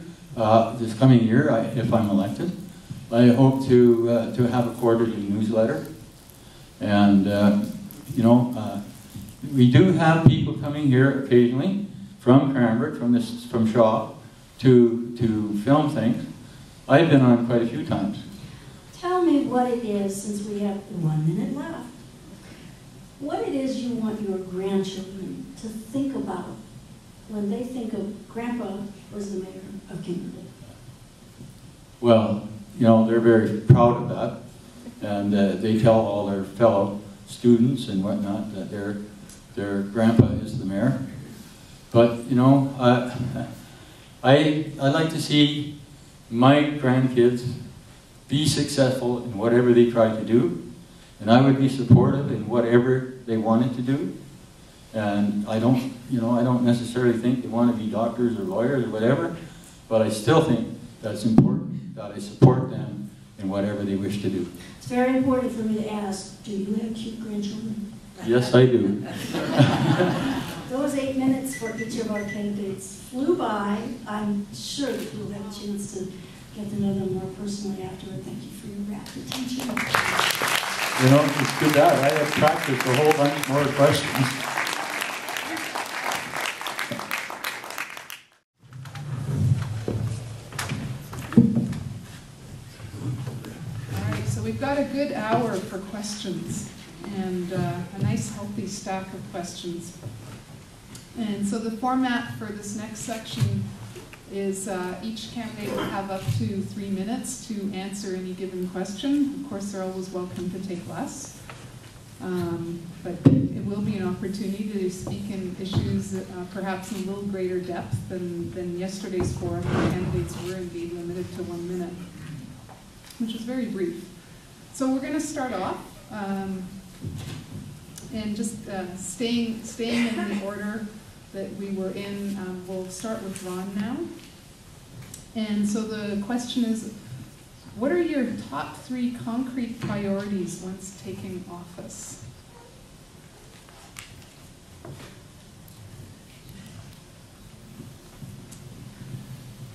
this coming year, if I'm elected, I hope to have a quarterly newsletter. And, you know, we do have people coming here occasionally from Cranbrook, from Shaw, to film things. I've been on quite a few times. Tell me what it is, since we have 1 minute left, what it is you want your grandchildren to think about when they think of Grandpa was the mayor of Kimberley. Well, you know, they're very proud of that, and they tell all their fellow students and whatnot that their grandpa is the mayor. But, you know, I like to see my grandkids be successful in whatever they try to do, and I would be supportive in whatever they wanted to do. And I don't, you know, I don't necessarily think they want to be doctors or lawyers or whatever, but I still think that's important, that I support them in whatever they wish to do. It's very important for me to ask, do you have cute grandchildren? Yes, I do. Those 8 minutes for each of our candidates flew by. I'm sure that you'll have a chance to get to know them more personally afterward. Thank you for your rapt attention. You know, it's too bad. I have practiced a whole bunch more questions. All right, so we've got a good hour for questions and a nice healthy stack of questions. And so the format for this next section is each candidate will have up to 3 minutes to answer any given question. Of course, they're always welcome to take less. But it will be an opportunity to speak in issues perhaps in a little greater depth than yesterday's forum. The candidates were indeed limited to 1 minute, which is very brief. So we're going to start off and just staying in the order that we were in. We'll start with Ron now. And so the question is, what are your top 3 concrete priorities once taking office?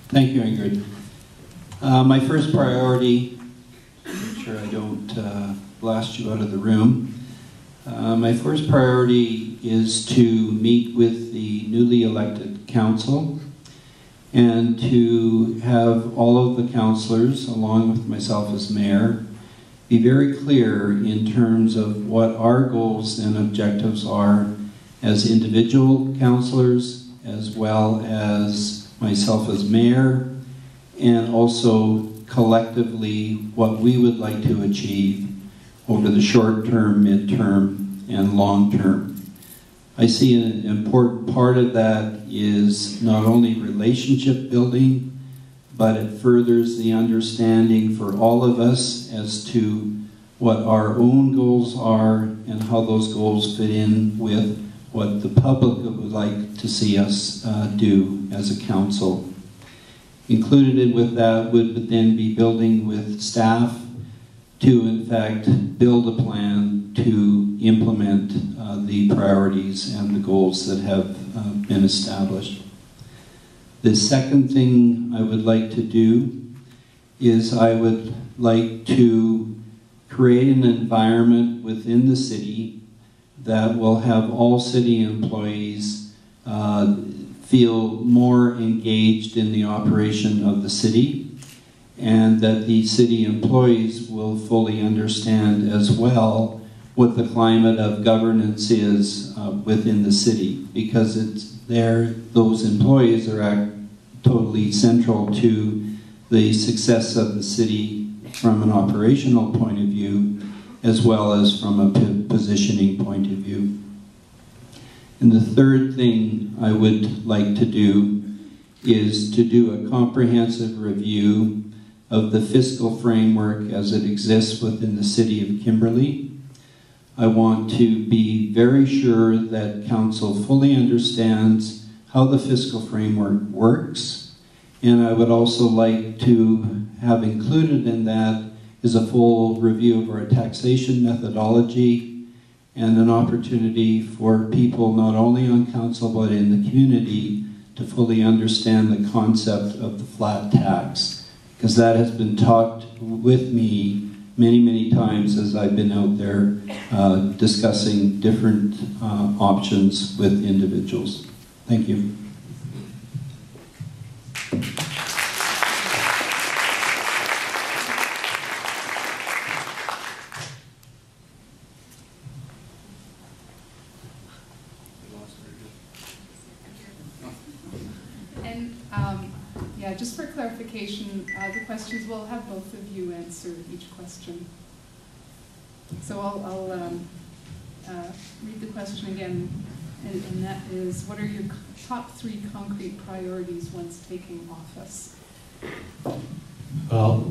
Thank you, Ingrid. My first priority, make sure I don't blast you out of the room. My first priority is to meet with the newly elected council and to have all of the councillors, along with myself as mayor, be very clear in terms of what our goals and objectives are as individual councillors, as well as myself as mayor, and also collectively what we would like to achieve over the short term, mid-term, and long term. I see an important part of that is not only relationship building, but it furthers the understanding for all of us as to what our own goals are and how those goals fit in with what the public would like to see us do as a council. Included with that would then be building with staff to, in fact, build a plan to implement the priorities and the goals that have been established. The second thing I would like to do is I would like to create an environment within the city that will have all city employees feel more engaged in the operation of the city, and that the city employees will fully understand as well what the climate of governance is within the city, because those employees are totally central to the success of the city from an operational point of view, as well as from a positioning point of view. And the third thing I would like to do is to do a comprehensive review of the fiscal framework as it exists within the city of Kimberley. I want to be very sure that council fully understands how the fiscal framework works, and I would also like to have included in that is a full review of our taxation methodology and an opportunity for people not only on council but in the community to fully understand the concept of the flat tax, because that has been talked with me many, many times as I've been out there discussing different options with individuals. Thank you. Yeah, just for clarification, the questions, we'll have both of you answer each question. So I'll read the question again, and that is, what are your top 3 concrete priorities once taking office? Well,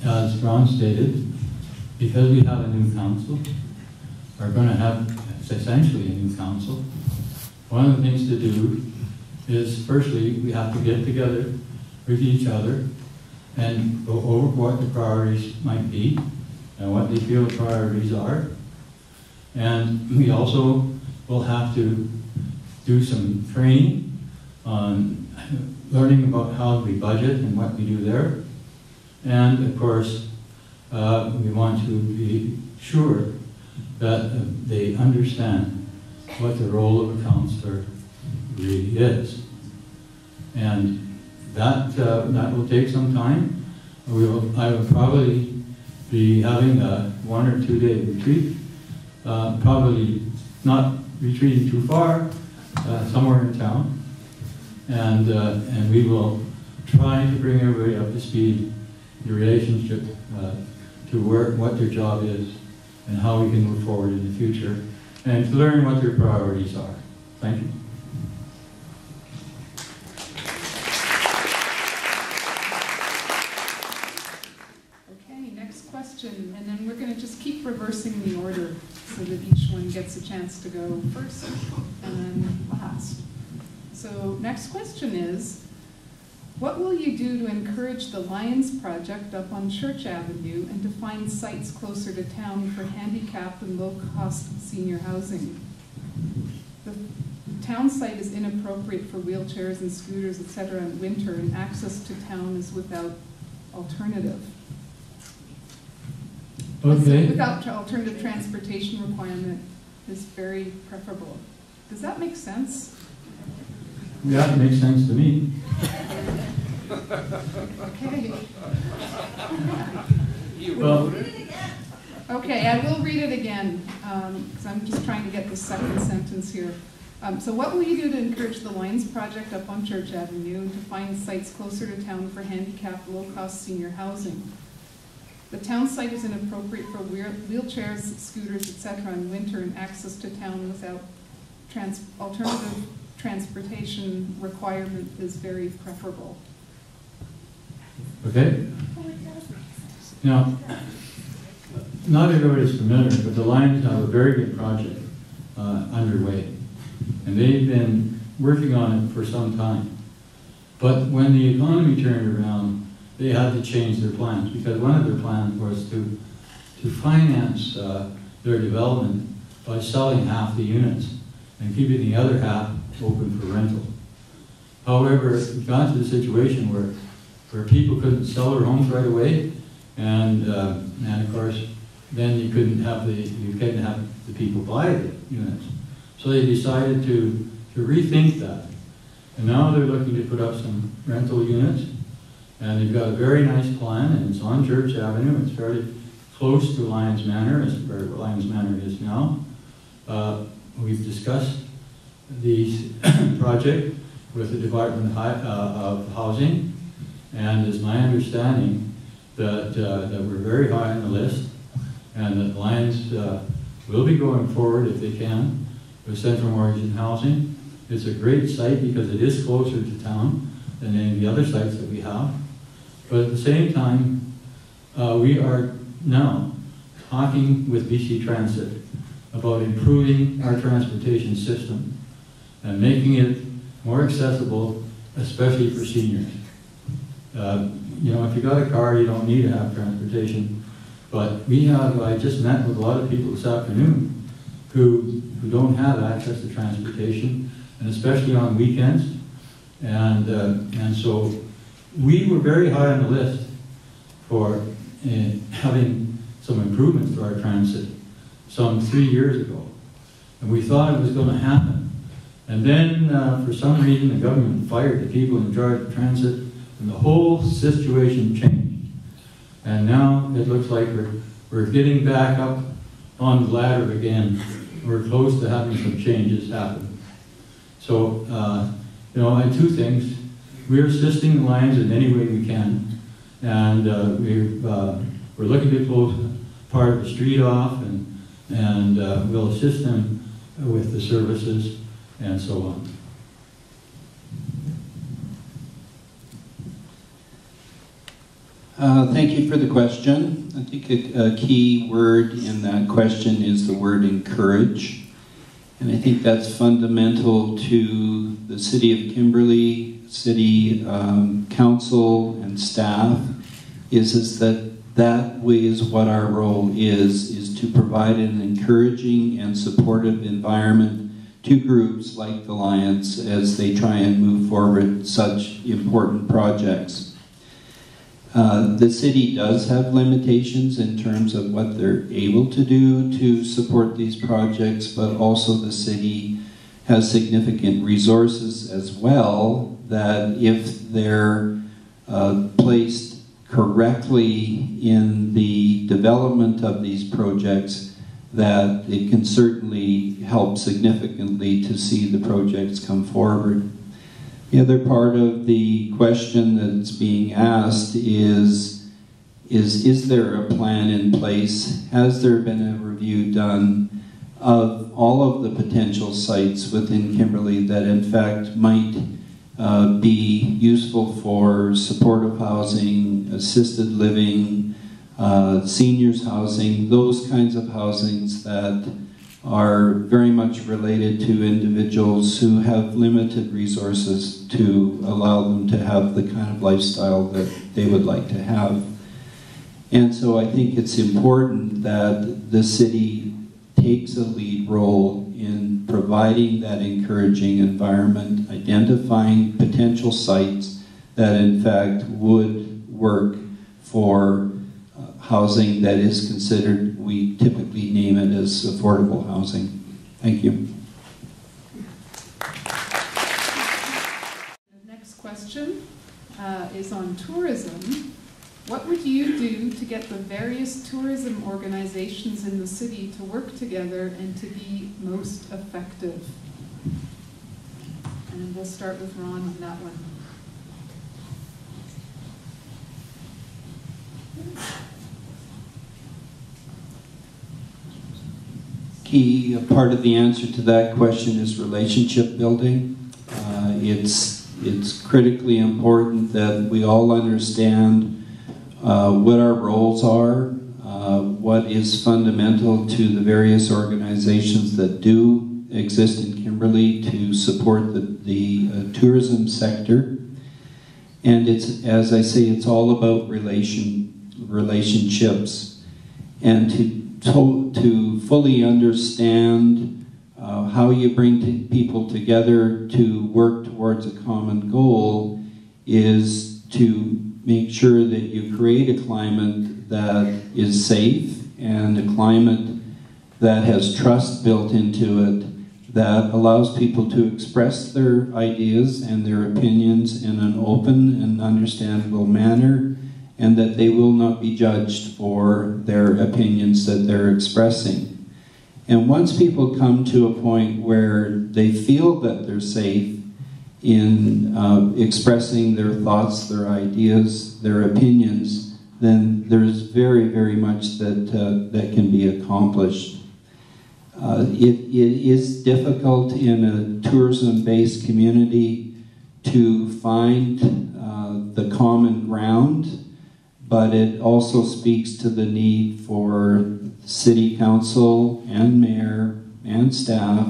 as Ron stated, because we have a new council, we're going to have essentially a new council. One of the things to do is, firstly, we have to get together with each other and go over what the priorities might be and what they feel the priorities are. And we also will have to do some training on learning about how we budget and what we do there. And of course, we want to be sure that they understand what the role of a counselor really is. And that will take some time. I will probably be having a 1 or 2 day retreat, probably not retreating too far, somewhere in town. And we will try to bring everybody up to speed in relationship to what their job is and how we can move forward in the future, and to learn what their priorities are. Thank you. And then we're going to just keep reversing the order so that each one gets a chance to go first and then last. So next question is, what will you do to encourage the Lions Project up on Church Avenue and to find sites closer to town for handicapped and low-cost senior housing? The town site is inappropriate for wheelchairs and scooters, etc. in winter, and access to town is without alternative. Okay. Without alternative transportation requirement is very preferable. Does that make sense? Yeah, it makes sense to me. Okay. Well, okay, I will read it again, because I'm just trying to get the second sentence here. So what will you do to encourage the Lions Project up on Church Avenue and to find sites closer to town for handicapped, low-cost senior housing? The town site is inappropriate for wheelchairs, scooters, etc. in winter, and access to town without alternative transportation requirement is very preferable. okay. Now, not everybody is familiar, but the Lions have a very good project underway, and they've been working on it for some time. But when the economy turned around, they had to change their plans, because one of their plans was to to finance their development by selling half the units and keeping the other half open for rental. However, it got to the situation where people couldn't sell their homes right away, and of course, then you couldn't have the people buy the units. So they decided to rethink that. And now they're looking to put up some rental units, and they've got a very nice plan, and it's on Church Avenue. It's fairly close to Lyons Manor, as where Lyons Manor is now. We've discussed the project with the Department of Housing, and it's my understanding that we're very high on the list, and that Lyons will be going forward, if they can, with Central Mortgage and Housing. It's a great site because it is closer to town than any of the other sites that we have. But at the same time, we are now talking with BC Transit about improving our transportation system and making it more accessible, especially for seniors. You know, if you got a car, you don't need to have transportation. But I just met with a lot of people this afternoon who don't have access to transportation, and especially on weekends. And so we were very high on the list for having some improvements to our transit some 3 years ago. And we thought it was going to happen. And then, for some reason, the government fired the people in charge of transit, and the whole situation changed. And now it looks like we're getting back up on the ladder again. We're close to having some changes happen. So, you know, and two things. We're assisting the Lions in any way we can. And we're looking to close part of the street off, and we'll assist them with the services and so on. Thank you for the question. I think a key word in that question is the word encourage. And I think that's fundamental to the City of Kimberley, City Council and staff, is that way is what our role is to provide an encouraging and supportive environment to groups like the Lions as they try and move forward such important projects. The city does have limitations in terms of what they're able to do to support these projects, but also the city has significant resources as well that if they're placed correctly in the development of these projects, that it can certainly help significantly to see the projects come forward. The other part of the question that's being asked is there a plan in place? Has there been a review done of all of the potential sites within Kimberley that in fact might be useful for supportive housing, assisted living, seniors housing, those kinds of housings that are very much related to individuals who have limited resources to allow them to have the kind of lifestyle that they would like to have. And so I think it's important that the city takes a lead role in providing that encouraging environment, identifying potential sites that in fact would work for housing that is considered, we typically name it as affordable housing. Thank you. The next question is on tourism. What would you do to get the various tourism organizations in the city to work together and to be most effective? And we'll start with Ron on that one. Key part of the answer to that question is relationship building. It's critically important that we all understand what our roles are, what is fundamental to the various organizations that do exist in Kimberley to support the tourism sector. And it's, as I say, it's all about relationships. and to fully understand how you bring people together to work towards a common goal is to make sure that you create a climate that is safe and a climate that has trust built into it, that allows people to express their ideas and their opinions in an open and understandable manner, and that they will not be judged for their opinions that they're expressing. And once people come to a point where they feel that they're safe in expressing their thoughts, their ideas, their opinions, then there's very, very much that can be accomplished. It is difficult in a tourism-based community to find the common ground, but it also speaks to the need for city council and mayor and staff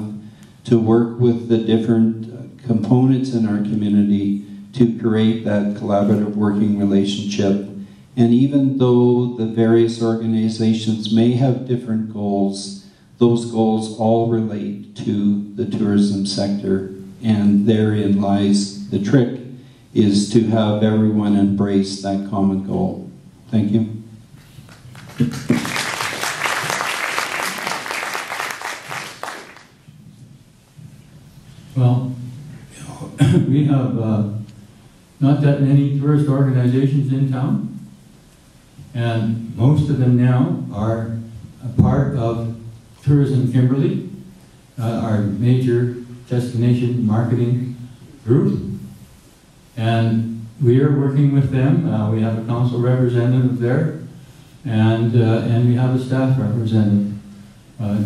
to work with the different components in our community to create that collaborative working relationship. And even though the various organizations may have different goals, those goals all relate to the tourism sector, and therein lies the trick, is to have everyone embrace that common goal. Thank you. Well, we have not that many tourist organizations in town, and most of them now are a part of Tourism Kimberley, our major destination marketing group, and we are working with them. We have a council representative there, and we have a staff representative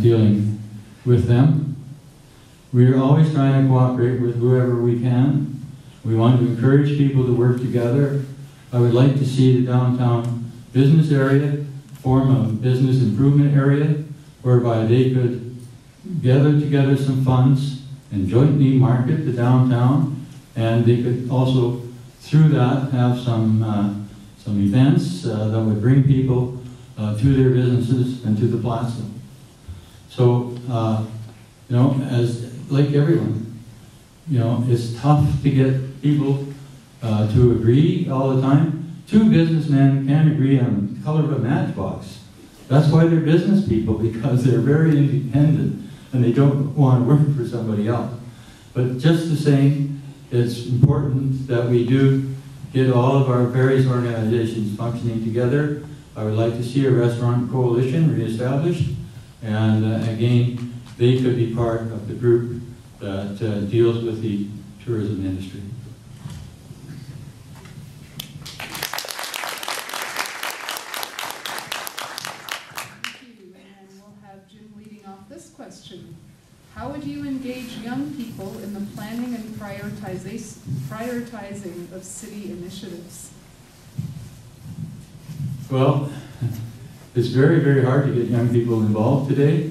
dealing with them. We are always trying to cooperate with whoever we can. We want to encourage people to work together. I would like to see the downtown business area form a business improvement area whereby they could gather together some funds and jointly market the downtown, and they could also, through that, have some events that would bring people to their businesses and to the plaza. So, you know, like everyone, you know, it's tough to get people to agree all the time. Two businessmen can't agree on the color of a matchbox. That's why they're business people, because they're very independent and they don't want to work for somebody else. But just the same, it's important that we do get all of our various organizations functioning together. I would like to see a restaurant coalition reestablished, and again, they could be part of the group that deals with the tourism industry. Thank you, and we'll have Jim leading off this question. How would you engage young people in the planning and prioritizing of city initiatives? Well, it's very, very hard to get young people involved today,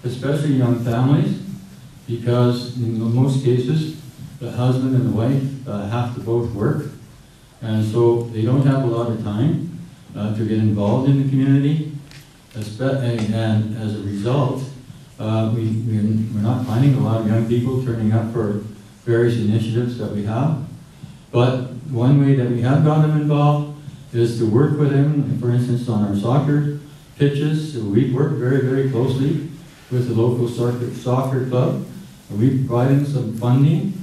especially young families, because in most cases, the husband and the wife have to both work, and so they don't have a lot of time to get involved in the community, and as a result, we're not finding a lot of young people turning up for various initiatives that we have. But one way that we have got them involved is to work with them, for instance, on our soccer pitches. So we work very, very closely with the local soccer club. We provide them some funding,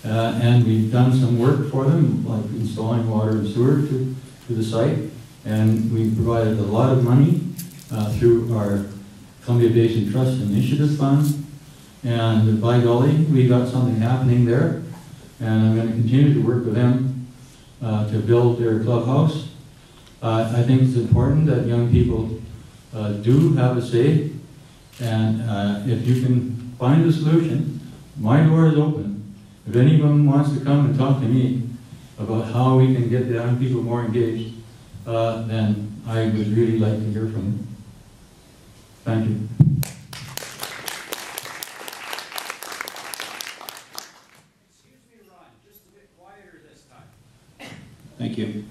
and we've done some work for them, like installing water and sewer to the site. And we provided a lot of money through our Columbia Basin Trust Initiative Fund. And by golly, we got something happening there. And I'm going to continue to work with them to build their clubhouse. I think it's important that young people do have a say. And if you can find a solution, my door is open. If anyone wants to come and talk to me about how we can get the young people more engaged, then I would really like to hear from you. Thank you. Excuse me, Ron, just a bit quieter this time. Thank you.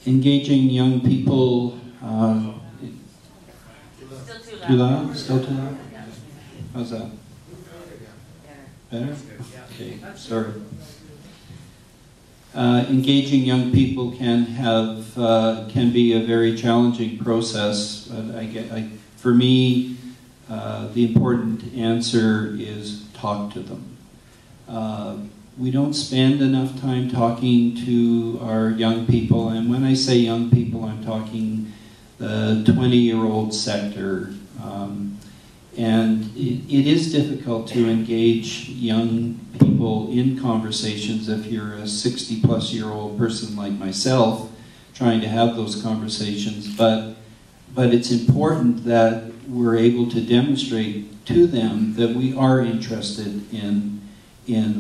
engaging young people. Still Too loud? Still too loud? How's that? Better? Okay, sorry. Engaging young people can be a very challenging process. For me, the important answer is talk to them. We don't spend enough time talking to our young people, and when I say young people, I'm talking the 20-year-old sector. And it is difficult to engage young people in conversations if you're a 60-plus-year-old person like myself trying to have those conversations. But it's important that we're able to demonstrate to them that we are interested in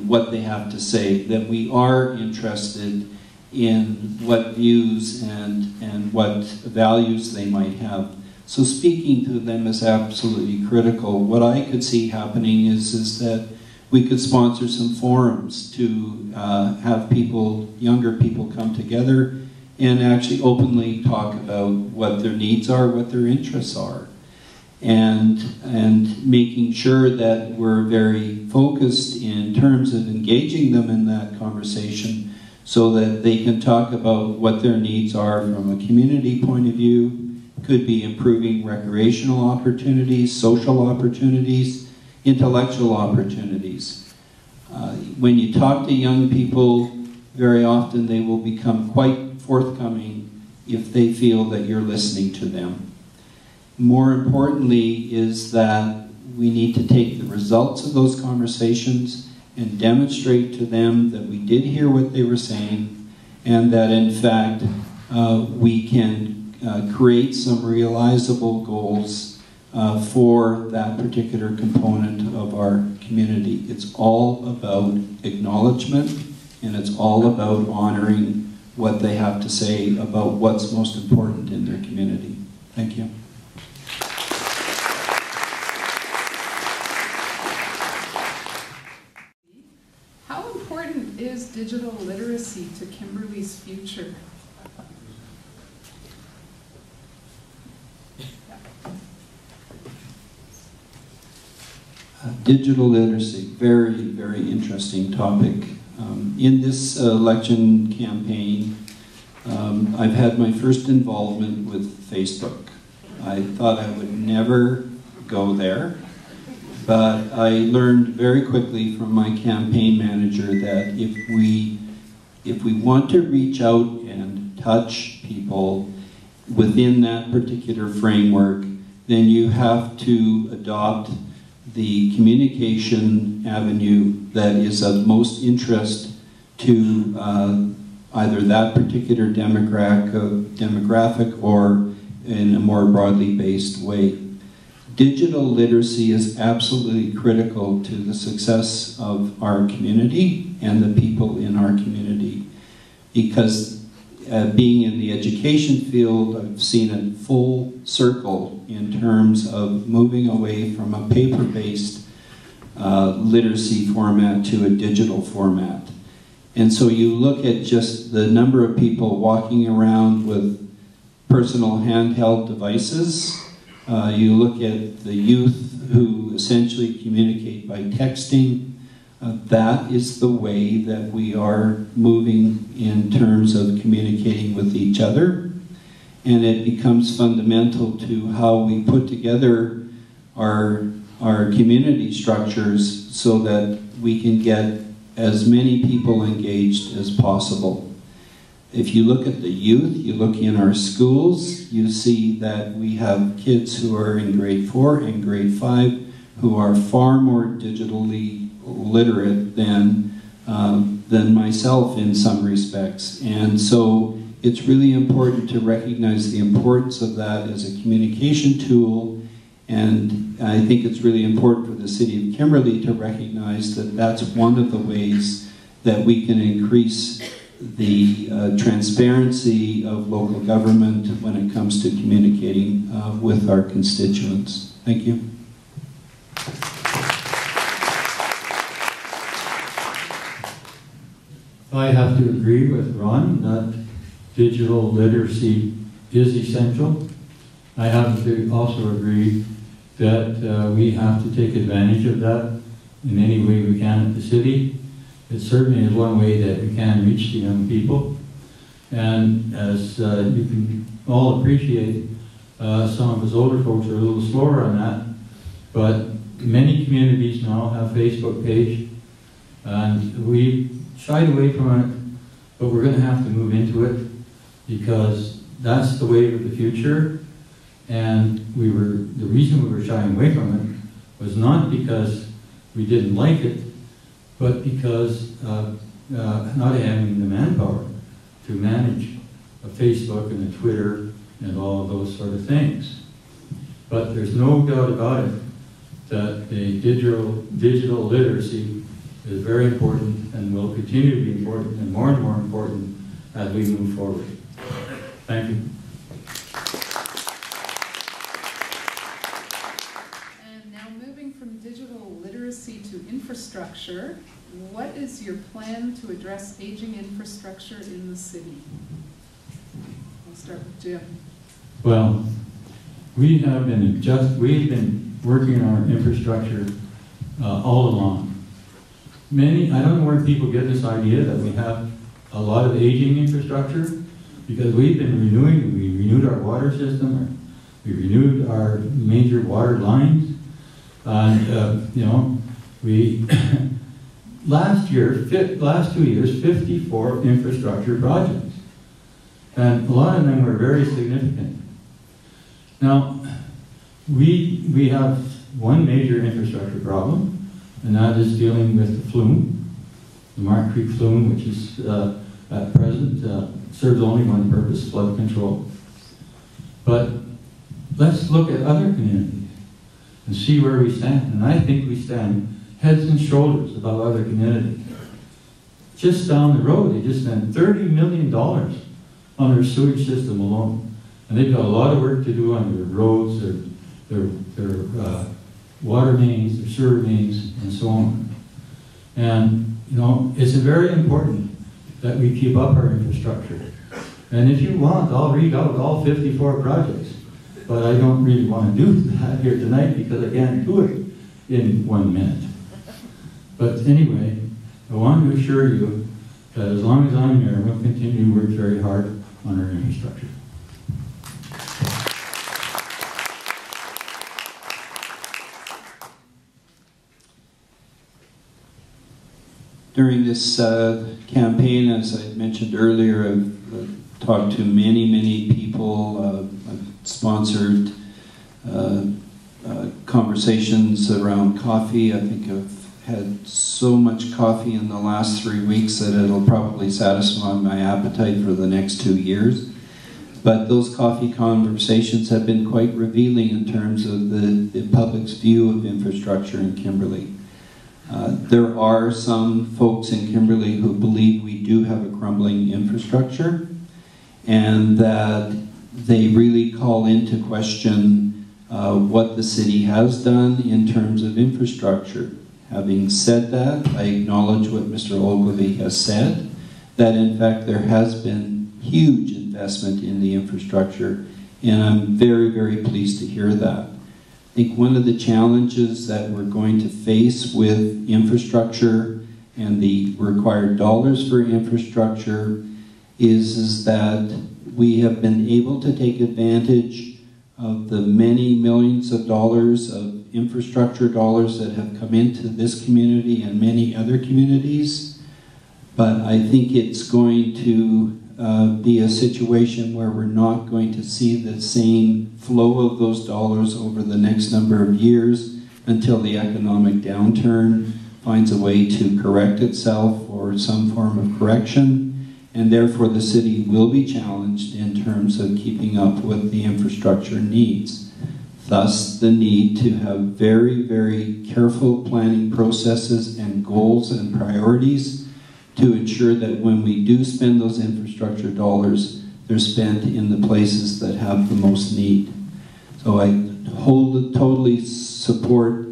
what they have to say, that we are interested in what views and what values they might have. So speaking to them is absolutely critical. What I could see happening is that we could sponsor some forums to have younger people come together and actually openly talk about what their needs are, what their interests are. And making sure that we're very focused in terms of engaging them in that conversation so that they can talk about what their needs are from a community point of view. Could be improving recreational opportunities, social opportunities, intellectual opportunities. When you talk to young people, very often they will become quite forthcoming if they feel that you're listening to them. More importantly is that we need to take the results of those conversations and demonstrate to them that we did hear what they were saying and that in fact we can create some realizable goals for that particular component of our community. It's all about acknowledgement and it's all about honoring what they have to say about what's most important in their community. Thank you. How important is digital literacy to Kimberley's future? Digital literacy, very, very interesting topic. In this election campaign, I've had my first involvement with Facebook. I thought I would never go there, but I learned very quickly from my campaign manager that if we want to reach out and touch people within that particular framework, then you have to adopt the communication avenue that is of most interest to either that particular demographic or in a more broadly based way. Digital literacy is absolutely critical to the success of our community and the people in our community, because being in the education field, I've seen it full circle in terms of moving away from a paper-based literacy format to a digital format. And so you look at just the number of people walking around with personal handheld devices. You look at the youth who essentially communicate by texting. That is the way that we are moving in terms of communicating with each other. And it becomes fundamental to how we put together our community structures so that we can get as many people engaged as possible. If you look at the youth, you look in our schools, you see that we have kids who are in grade 4 and grade 5 who are far more digitally literate than myself in some respects. And so it's really important to recognize the importance of that as a communication tool, and I think it's really important for the city of Kimberley to recognize that that's one of the ways that we can increase the transparency of local government when it comes to communicating with our constituents. Thank you. I have to agree with Ron that digital literacy is essential. I happen to also agree that we have to take advantage of that in any way we can at the city. It certainly is one way that we can reach the young people. And as you can all appreciate, some of us older folks are a little slower on that, but many communities now have Facebook page, and we shied away from it, but we're going to have to move into it because that's the wave of the future. And the reason we were shying away from it was not because we didn't like it, but because not having the manpower to manage a Facebook and a Twitter and all of those sort of things. But there's no doubt about it that the digital literacy is very important and will continue to be important and more important as we move forward. Thank you. And now moving from digital literacy to infrastructure, what is your plan to address aging infrastructure in the city? I'll start with Jim. Well, we've been working on our infrastructure all along. I don't know where people get this idea that we have a lot of aging infrastructure, because we've been we renewed our water system, we renewed our major water lines, and we last 2 years, 54 infrastructure projects, and a lot of them were very significant. Now, we have one major infrastructure problem, and that is dealing with the flume, the Mark Creek flume, which is at present serves only one purpose: flood control. But let's look at other communities and see where we stand. And I think we stand heads and shoulders above other communities. Just down the road, they just spent $30 million on their sewage system alone. And they've got a lot of work to do on their roads, their water mains, their sewer mains, and so on. And, it's very important that we keep up our infrastructure. And if you want, I'll read out all 54 projects. But I don't really want to do that here tonight because I can't do it in 1 minute. But anyway, I want to assure you that as long as I'm here, we'll continue to work very hard on our infrastructure. During this campaign, as I mentioned earlier, I've talked to many people. I've sponsored conversations around coffee. I think I've had so much coffee in the last 3 weeks that it'll probably satisfy my appetite for the next 2 years. But those coffee conversations have been quite revealing in terms of the public's view of infrastructure in Kimberley. There are some folks in Kimberley who believe we do have a crumbling infrastructure, and that they really call into question what the city has done in terms of infrastructure. Having said that, I acknowledge what Mr. Ogilvie has said, that in fact there has been huge investment in the infrastructure, and I'm very pleased to hear that. I think one of the challenges that we're going to face with infrastructure and the required dollars for infrastructure is that we have been able to take advantage of the many millions of dollars of infrastructure dollars that have come into this community and many other communities. But I think it's going to be a situation where we're not going to see the same flow of those dollars over the next number of years until the economic downturn finds a way to correct itself or some form of correction, and therefore the city will be challenged in terms of keeping up with the infrastructure needs. Thus, the need to have very careful planning processes and goals and priorities to ensure that when we do spend those infrastructure dollars, they're spent in the places that have the most need. So I totally support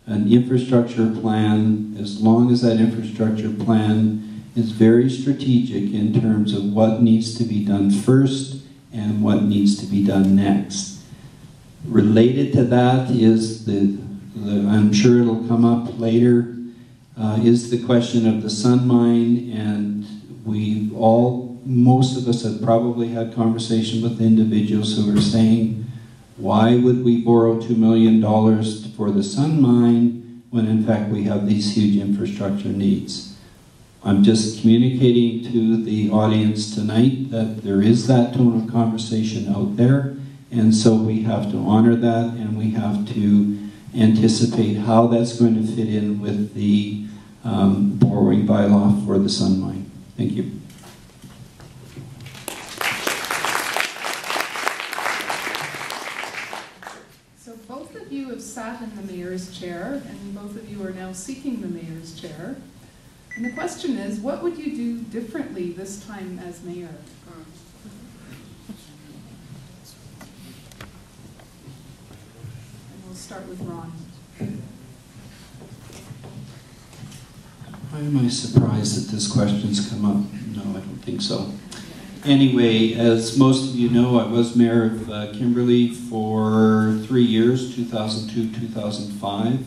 an infrastructure plan as long as that infrastructure plan is very strategic in terms of what needs to be done first and what needs to be done next. Related to that is I'm sure it'll come up later, is the question of the sun mine, and most of us have probably had conversation with individuals who are saying, why would we borrow $2 million for the sun mine when in fact we have these huge infrastructure needs? I'm just communicating to the audience tonight that there is that tone of conversation out there, and so we have to honor that, and we have to anticipate how that's going to fit in with the borrowing bylaw for the sun mine. Thank you. So both of you have sat in the mayor's chair, and both of you are now seeking the mayor's chair. And the question is, what would you do differently this time as mayor? And we'll start with Ron. Why am I surprised that this question's come up? No, I don't think so. Anyway, as most of you know, I was mayor of Kimberley for 3 years, 2002-2005.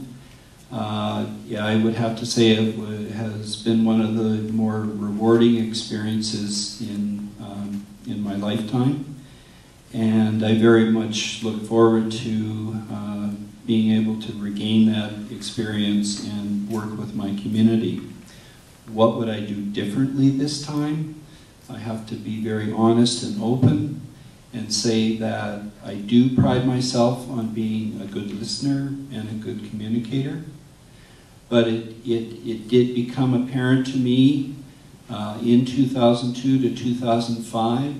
Yeah, I would have to say it has been one of the more rewarding experiences in my lifetime. And I very much look forward to being able to regain that experience and work with my community. What would I do differently this time? I have to be very honest and open and say that I do pride myself on being a good listener and a good communicator. But it did become apparent to me in 2002 to 2005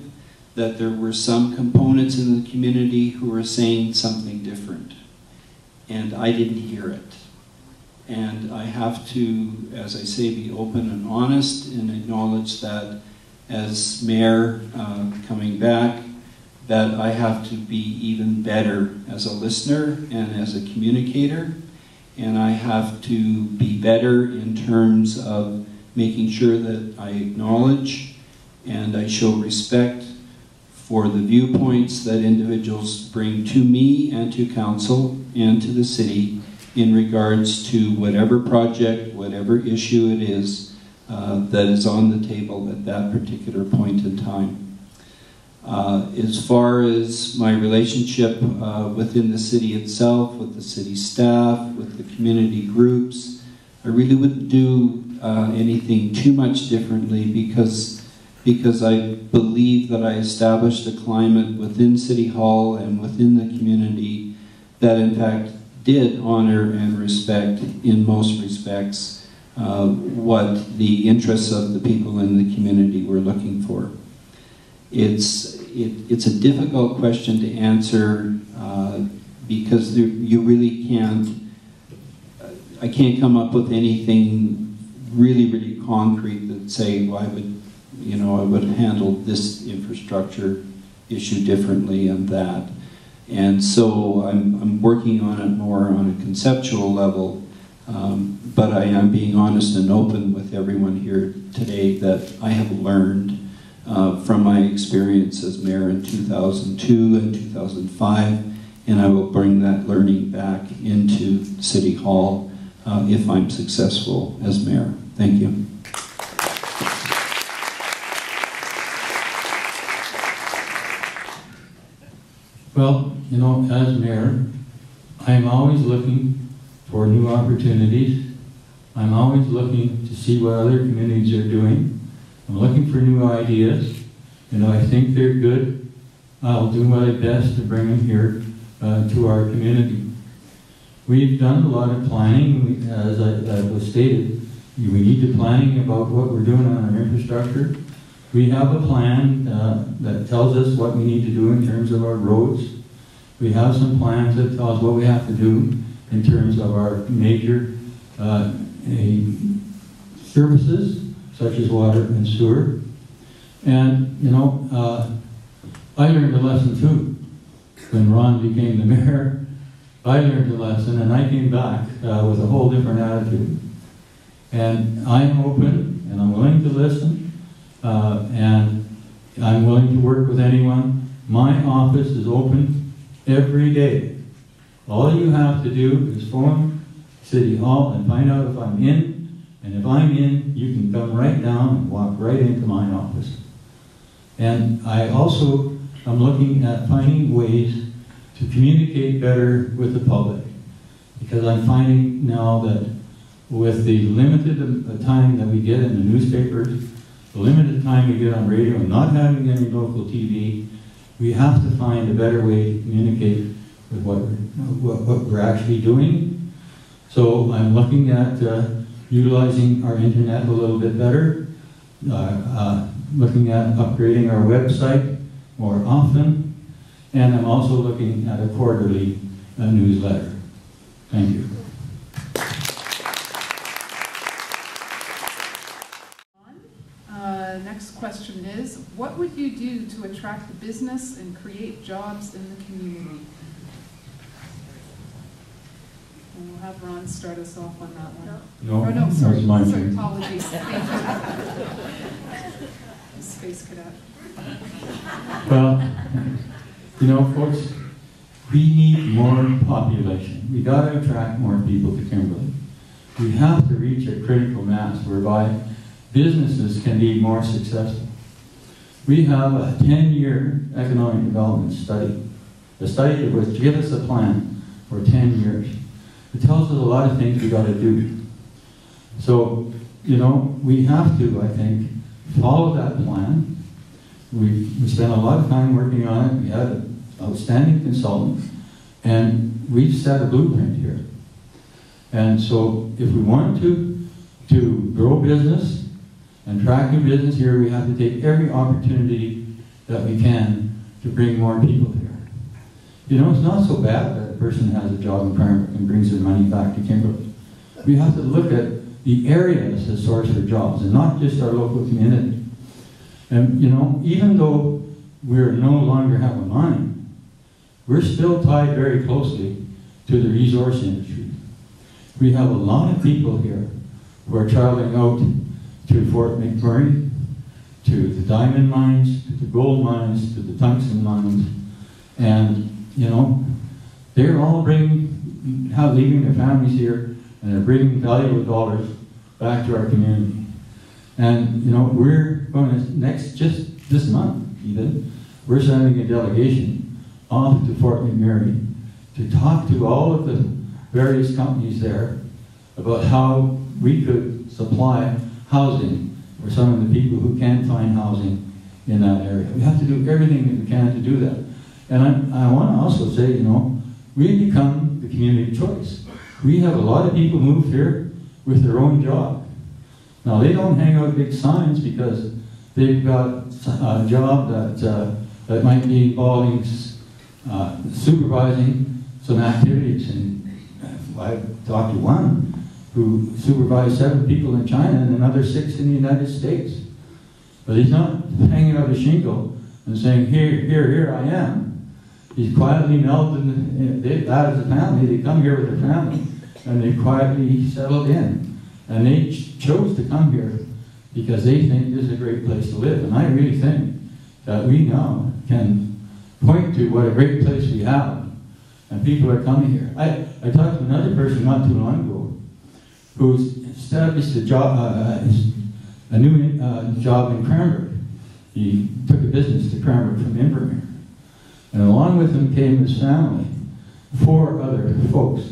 that there were some components in the community who were saying something different. And I didn't hear it. And I have to, as I say, be open and honest and acknowledge that as mayor coming back, that I have to be even better as a listener and as a communicator. And I have to be better in terms of making sure that I acknowledge and I show respect for the viewpoints that individuals bring to me and to council and to the city in regards to whatever project, whatever issue it is that is on the table at that particular point in time. As far as my relationship within the city itself, with the city staff, with the community groups, I really wouldn't do anything too much differently because I believe that I established a climate within City Hall and within the community that in fact did honor and respect in most respects what the interests of the people in the community were looking for. It's a difficult question to answer because you really can't, I can't come up with anything really concrete that say, well, I would handle this infrastructure issue differently and that. And so I'm working on it more on a conceptual level, but I am being honest and open with everyone here today that I have learned from my experience as mayor in 2002 and 2005, and I will bring that learning back into City Hall if I'm successful as mayor. Thank you. Well, you know, as mayor, I'm always looking for new opportunities. I'm always looking to see what other communities are doing. I'm looking for new ideas. You know, I think they're good. I'll do my best to bring them here to our community. We've done a lot of planning, as was stated. We need to planning about what we're doing on our infrastructure. We have a plan that tells us what we need to do in terms of our roads. We have some plans that tell us what we have to do in terms of our major services, such as water and sewer. And, you know, I learned a lesson too. When Ron became the mayor, I learned a lesson and I came back with a whole different attitude. And I'm open and I'm willing to listen, and I'm willing to work with anyone. My office is open every day. All you have to do is phone City Hall and find out if I'm in, and if I'm in, you can come right down and walk right into my office. And I also am looking at finding ways to communicate better with the public, because I'm finding now that with the limited time that we get in the newspapers, the limited time we get on radio, and not having any local TV, we have to find a better way to communicate with what we're actually doing. So I'm looking at utilizing our internet a little bit better, looking at upgrading our website more often, and I'm also looking at a quarterly newsletter. Thank you. Next question is, what would you do to attract the business and create jobs in the community? And we'll have Ron start us off on that one. No, oh, no, sorry, my sorry, turn. apologies. Thank you. Space Cadet. Well, you know, folks, we need more population. We got to attract more people to Kimberley. We have to reach a critical mass whereby businesses can be more successful. We have a 10-year economic development study, a study that was to give us a plan for 10 years. It tells us a lot of things we got to do. So, you know, we have to, I think, follow that plan. We spent a lot of time working on it. We had an outstanding consultant, and we've set a blueprint here. And so, if we want to grow business and attract new business here, we have to take every opportunity that we can to bring more people here. You know, it's not so bad that a person has a job in Cranbrook and brings their money back to Kimberley. We have to look at the area as a source for jobs, and not just our local community. And, you know, even though we're no longer have a mine, we're still tied very closely to the resource industry. We have a lot of people here who are traveling out to Fort McMurray, to the diamond mines, to the gold mines, to the tungsten mines, and, you know, they're all leaving their families here, and they're bringing valuable dollars back to our community. And, you know, we're going to just this month even, we're sending a delegation off to Fort McMurray to talk to all of the various companies there about how we could supply housing for some of the people who can't find housing in that area. We have to do everything that we can to do that. And I want to also say, you know, we become the community choice. We have a lot of people move here with their own job. Now, they don't hang out big signs because they've got a job that might be involving supervising some activities. And I talked to one who supervised 7 people in China and another 6 in the United States. But he's not hanging out a shingle and saying, here I am. He's quietly melded, that is a family, they come here with their family, and they quietly settled in. And they chose to come here because they think this is a great place to live. And I really think that we now can point to what a great place we have, and people are coming here. I talked to another person not too long ago who's established a new job in Cranbrook. He took a business to Cranbrook from Invermere. And along with him came his family, 4 other folks.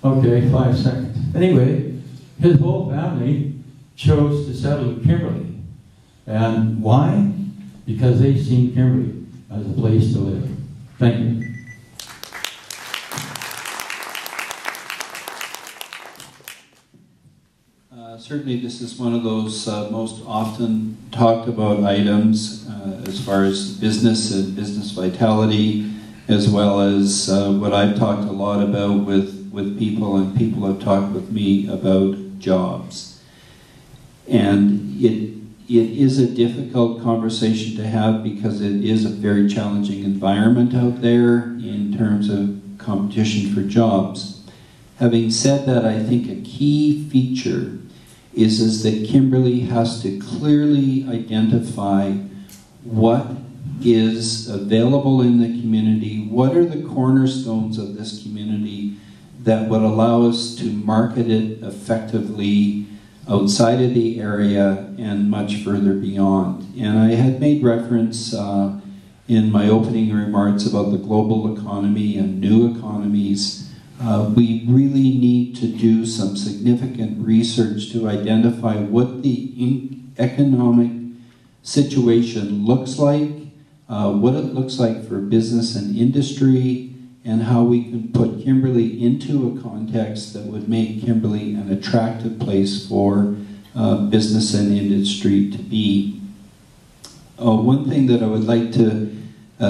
Okay, 5 seconds. Anyway, his whole family chose to settle in Kimberley. And why? Because they've seen Kimberley as a place to live. Thank you. Certainly this is one of those most often talked about items as far as business and business vitality, as well as what I've talked a lot about with people, and people have talked with me about jobs. And it is a difficult conversation to have because it is a very challenging environment out there in terms of competition for jobs. Having said that, I think a key feature is that Kimberley has to clearly identify what is available in the community, what are the cornerstones of this community that would allow us to market it effectively outside of the area and much further beyond. And I had made reference in my opening remarks about the global economy and new economies. We really need to do some significant research to identify what the economic situation looks like, what it looks like for business and industry, and how we can put Kimberley into a context that would make Kimberley an attractive place for business and industry to be. One thing that I would like to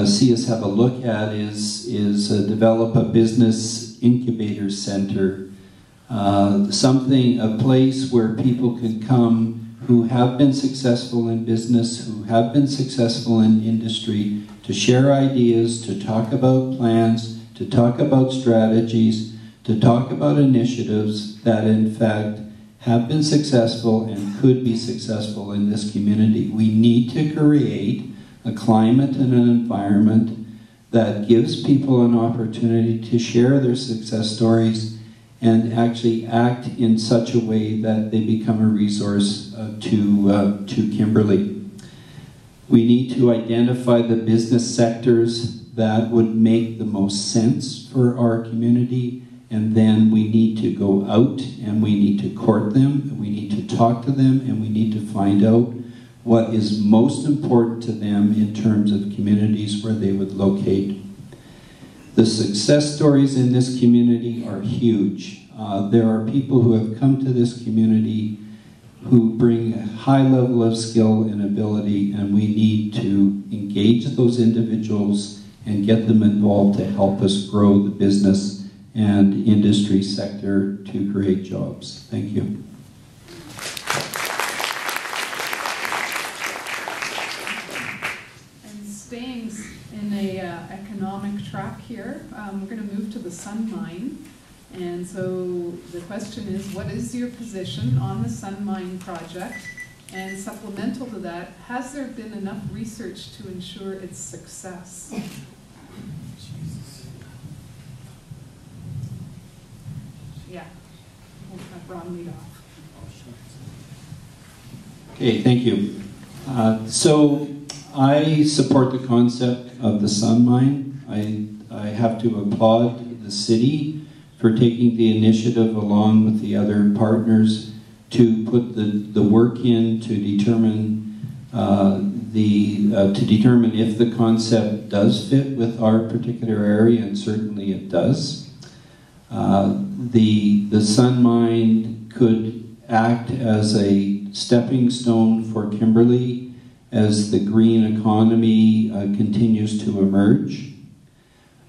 see us have a look at is develop a business incubator center, a place where people can come who have been successful in business, who have been successful in industry, to share ideas, to talk about plans, to talk about strategies, to talk about initiatives that in fact have been successful and could be successful in this community. We need to create a climate and an environment that gives people an opportunity to share their success stories and actually act in such a way that they become a resource to Kimberley. We need to identify the business sectors that would make the most sense for our community, and then we need to go out and we need to court them, and we need to talk to them, and we need to find out what is most important to them in terms of communities where they would locate. The success stories in this community are huge. There are people who have come to this community who bring a high level of skill and ability, and we need to engage those individuals and get them involved to help us grow the business and industry sector to create jobs. Thank you. And staying in a economic track here, we're going to move to the Sun Mine. And so the question is, what is your position on the Sun Mine project? And supplemental to that, has there been enough research to ensure its success? Yeah, we'll have Ron lead off. Okay, thank you. So I support the concept of the Sun Mine. I have to applaud the city for taking the initiative along with the other partners to put the work in to determine if the concept does fit with our particular area, and certainly it does. The Sun Mine could act as a stepping stone for Kimberley as the green economy continues to emerge.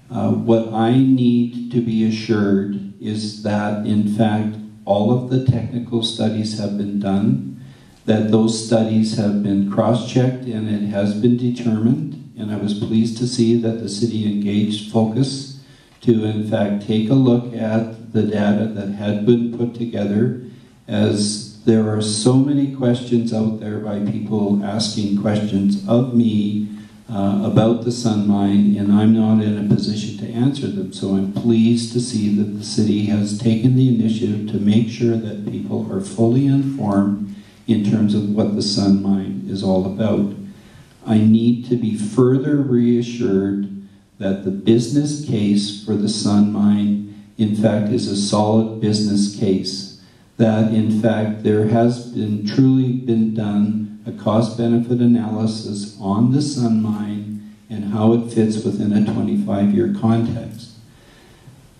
What I need to be assured is that, in fact, all of the technical studies have been done, that those studies have been cross-checked and it has been determined, and I was pleased to see that the city engaged Focus to, in fact, take a look at the data that had been put together, as there are so many questions out there by people asking questions of me about the Sun Mine, and I'm not in a position to answer them. So I'm pleased to see that the city has taken the initiative to make sure that people are fully informed in terms of what the Sun Mine is all about. I need to be further reassured that the business case for the Sun Mine, in fact, is a solid business case. That, in fact, there has truly been done a cost-benefit analysis on the Sun Mine and how it fits within a 25-year context.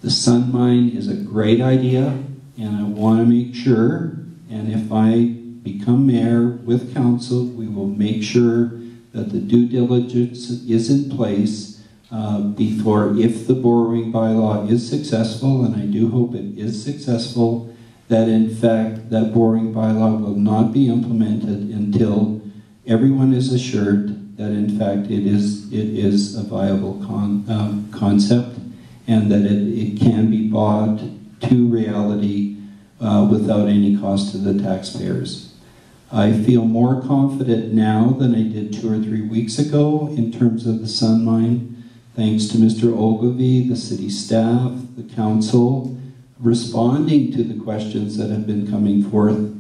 The Sun Mine is a great idea, and I want to make sure, and if I become mayor with council, we will make sure that the due diligence is in place before, if the borrowing bylaw is successful, and I do hope it is successful, that in fact that borrowing bylaw will not be implemented until everyone is assured that in fact it is a viable concept, and that it can be brought to reality without any cost to the taxpayers. I feel more confident now than I did 2 or 3 weeks ago in terms of the Sun Mine, thanks to Mr. Ogilvie, the city staff, the council, responding to the questions that have been coming forth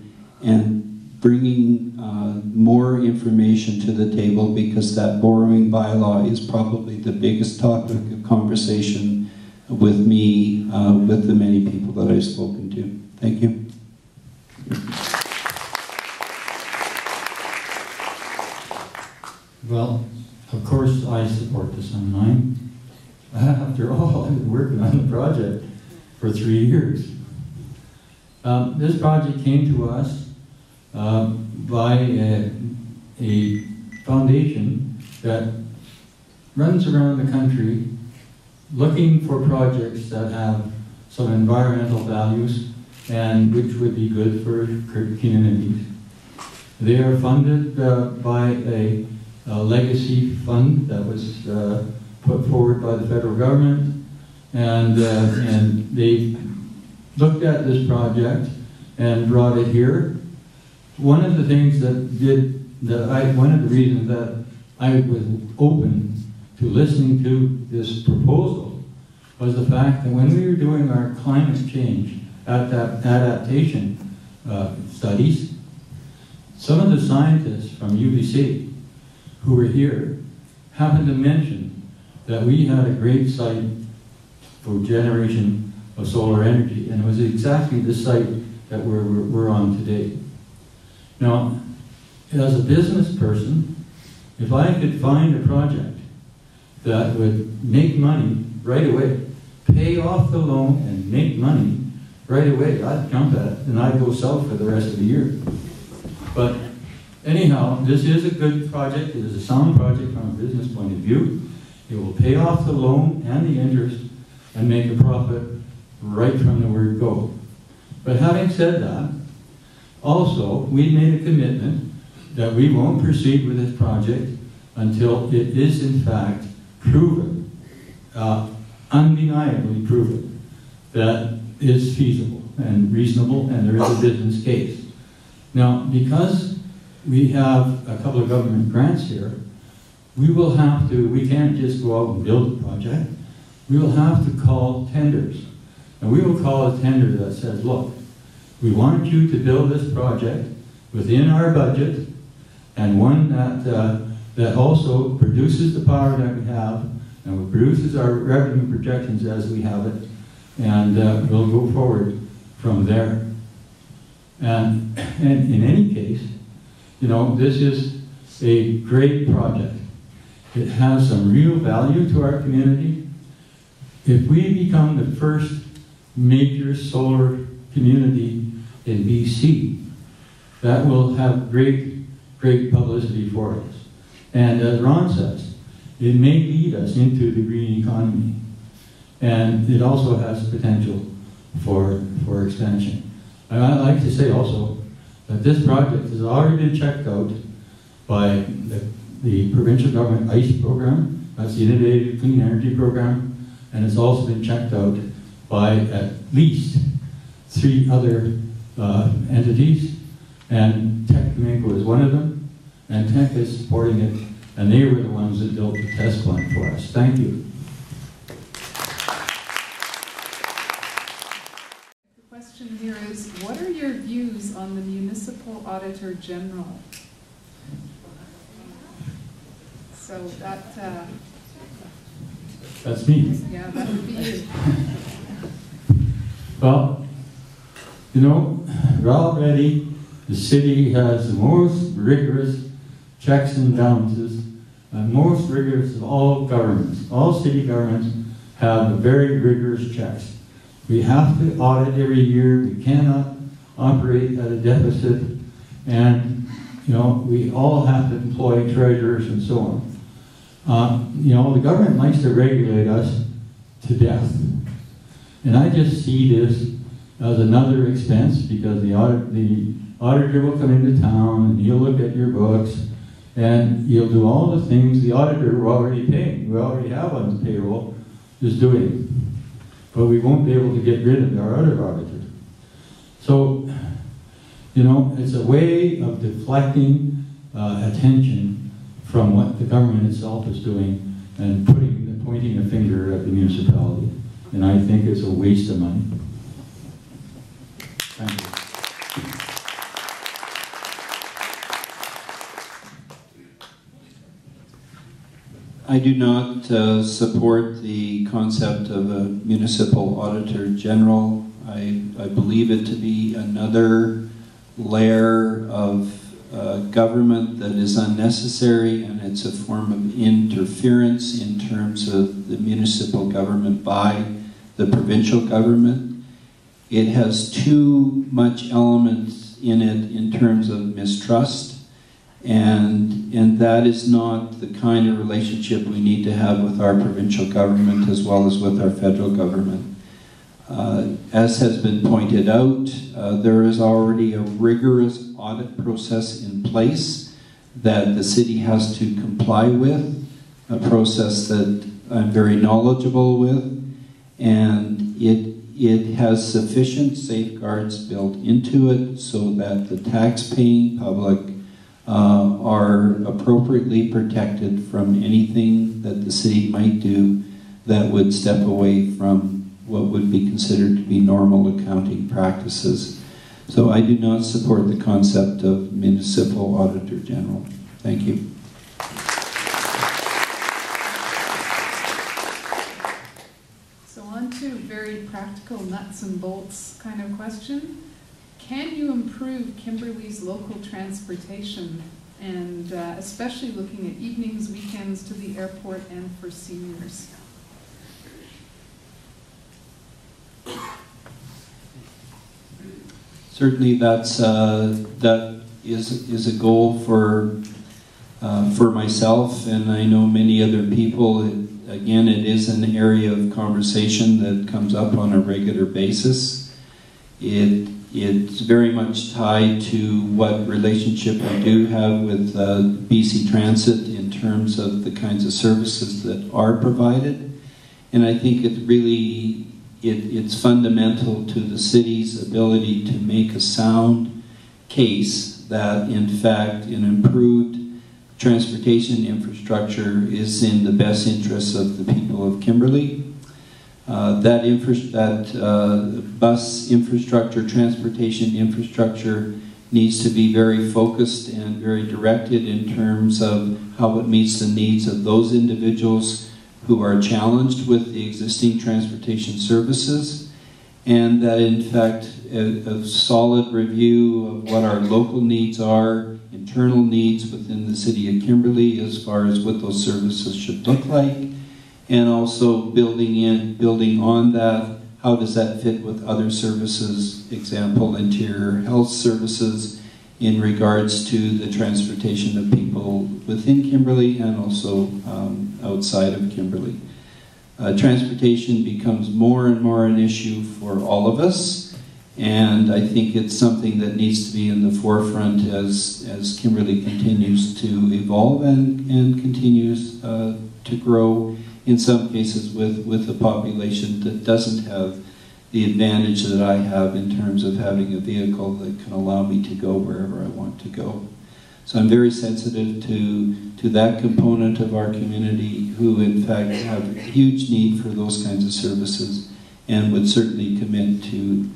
and bringing more information to the table, because that borrowing bylaw is probably the biggest topic of conversation with me, with the many people that I've spoken to. Thank you. Well, of course I support the Sun Mine. After all, I've been working on the project for 3 years. This project came to us by a foundation that runs around the country looking for projects that have some environmental values and which would be good for communities. They are funded by a legacy fund that was put forward by the federal government, and they looked at this project and brought it here. One of the things one of the reasons that I was open to listening to this proposal was the fact that when we were doing our climate change adaptation studies, some of the scientists from UBC who were here happened to mention that we had a great site for generation of solar energy, and it was exactly the site that we're on today. Now, as a business person, if I could find a project that would make money right away, pay off the loan and make money right away, I'd jump at it and I'd go south for the rest of the year. But anyhow, this is a good project. It is a sound project from a business point of view. It will pay off the loan and the interest and make a profit right from the word go. But having said that, also, we made a commitment that we won't proceed with this project until it is in fact proven, undeniably proven, that it's feasible and reasonable and there is a business case. Now, because we have a couple of government grants here, we will have to, we can't just go out and build a project. We will have to call tenders. And we will call a tender that says, look, we want you to build this project within our budget, and one that also produces the power that we have, and produces our revenue projections as we have it, and we'll go forward from there. And in any case, you know, this is a great project. It has some real value to our community. If we become the first major solar community in BC, that will have great publicity for us. And as Ron says, it may lead us into the green economy. And it also has potential for expansion. And I'd like to say also that this project has already been checked out by the provincial government ICE program, that's the Innovative Clean Energy Program, and it's also been checked out by at least 3 other entities, and Tech Cominco is one of them, and Tech is supporting it, and they were the ones that built the test plant for us. Thank you. The question here is, what are your views on the Municipal Auditor General? So that's me. Yeah, that would be you. Well, you know, already the city has the most rigorous checks and balances, most rigorous of all governments. All city governments have very rigorous checks. We have to audit every year. We cannot operate at a deficit, and you know, we all have to employ treasurers and so on. You know, the government likes to regulate us to death. And I just see this as another expense, because the auditor will come into town and he'll look at your books and he'll do all the things the auditor we're already paying, we already have on the payroll, is doing. But we won't be able to get rid of our other auditor. So, you know, it's a way of deflecting attention from what the government itself is doing and pointing a finger at the municipality. And I think it's a waste of money. Thank you. I do not support the concept of a municipal auditor general. I believe it to be another layer of government that is unnecessary, and it's a form of interference in terms of the municipal government by the provincial government. It has too much elements in it in terms of mistrust, and that is not the kind of relationship we need to have with our provincial government as well as with our federal government. As has been pointed out, there is already a rigorous audit process in place that the city has to comply with, a process that I'm very knowledgeable with, and it has sufficient safeguards built into it so that the tax-paying public are appropriately protected from anything that the city might do that would step away from what would be considered to be normal accounting practices. So I do not support the concept of municipal auditor general. Thank you. So on to a very practical nuts and bolts kind of question. Can you improve Kimberley's local transportation, and especially looking at evenings, weekends to the airport and for seniors? Certainly, that is a goal for myself, and I know many other people. Again, it is an area of conversation that comes up on a regular basis. It's very much tied to what relationship we do have with BC Transit in terms of the kinds of services that are provided, and I think it really. It's fundamental to the city's ability to make a sound case that, in fact, an improved transportation infrastructure is in the best interests of the people of Kimberley. That bus infrastructure, transportation infrastructure needs to be very focused and very directed in terms of how it meets the needs of those individuals who are challenged with the existing transportation services, and that in fact a solid review of what our local needs are, internal needs within the city of Kimberley as far as what those services should look like, and also building on that, how does that fit with other services, example, interior health services, in regards to the transportation of people within Kimberley and also outside of Kimberley. Transportation becomes more and more an issue for all of us, and I think it's something that needs to be in the forefront as Kimberley continues to evolve and continues to grow, in some cases with a population that doesn't have the advantage that I have in terms of having a vehicle that can allow me to go wherever I want to go. So I'm very sensitive to that component of our community who in fact have a huge need for those kinds of services and would certainly commit to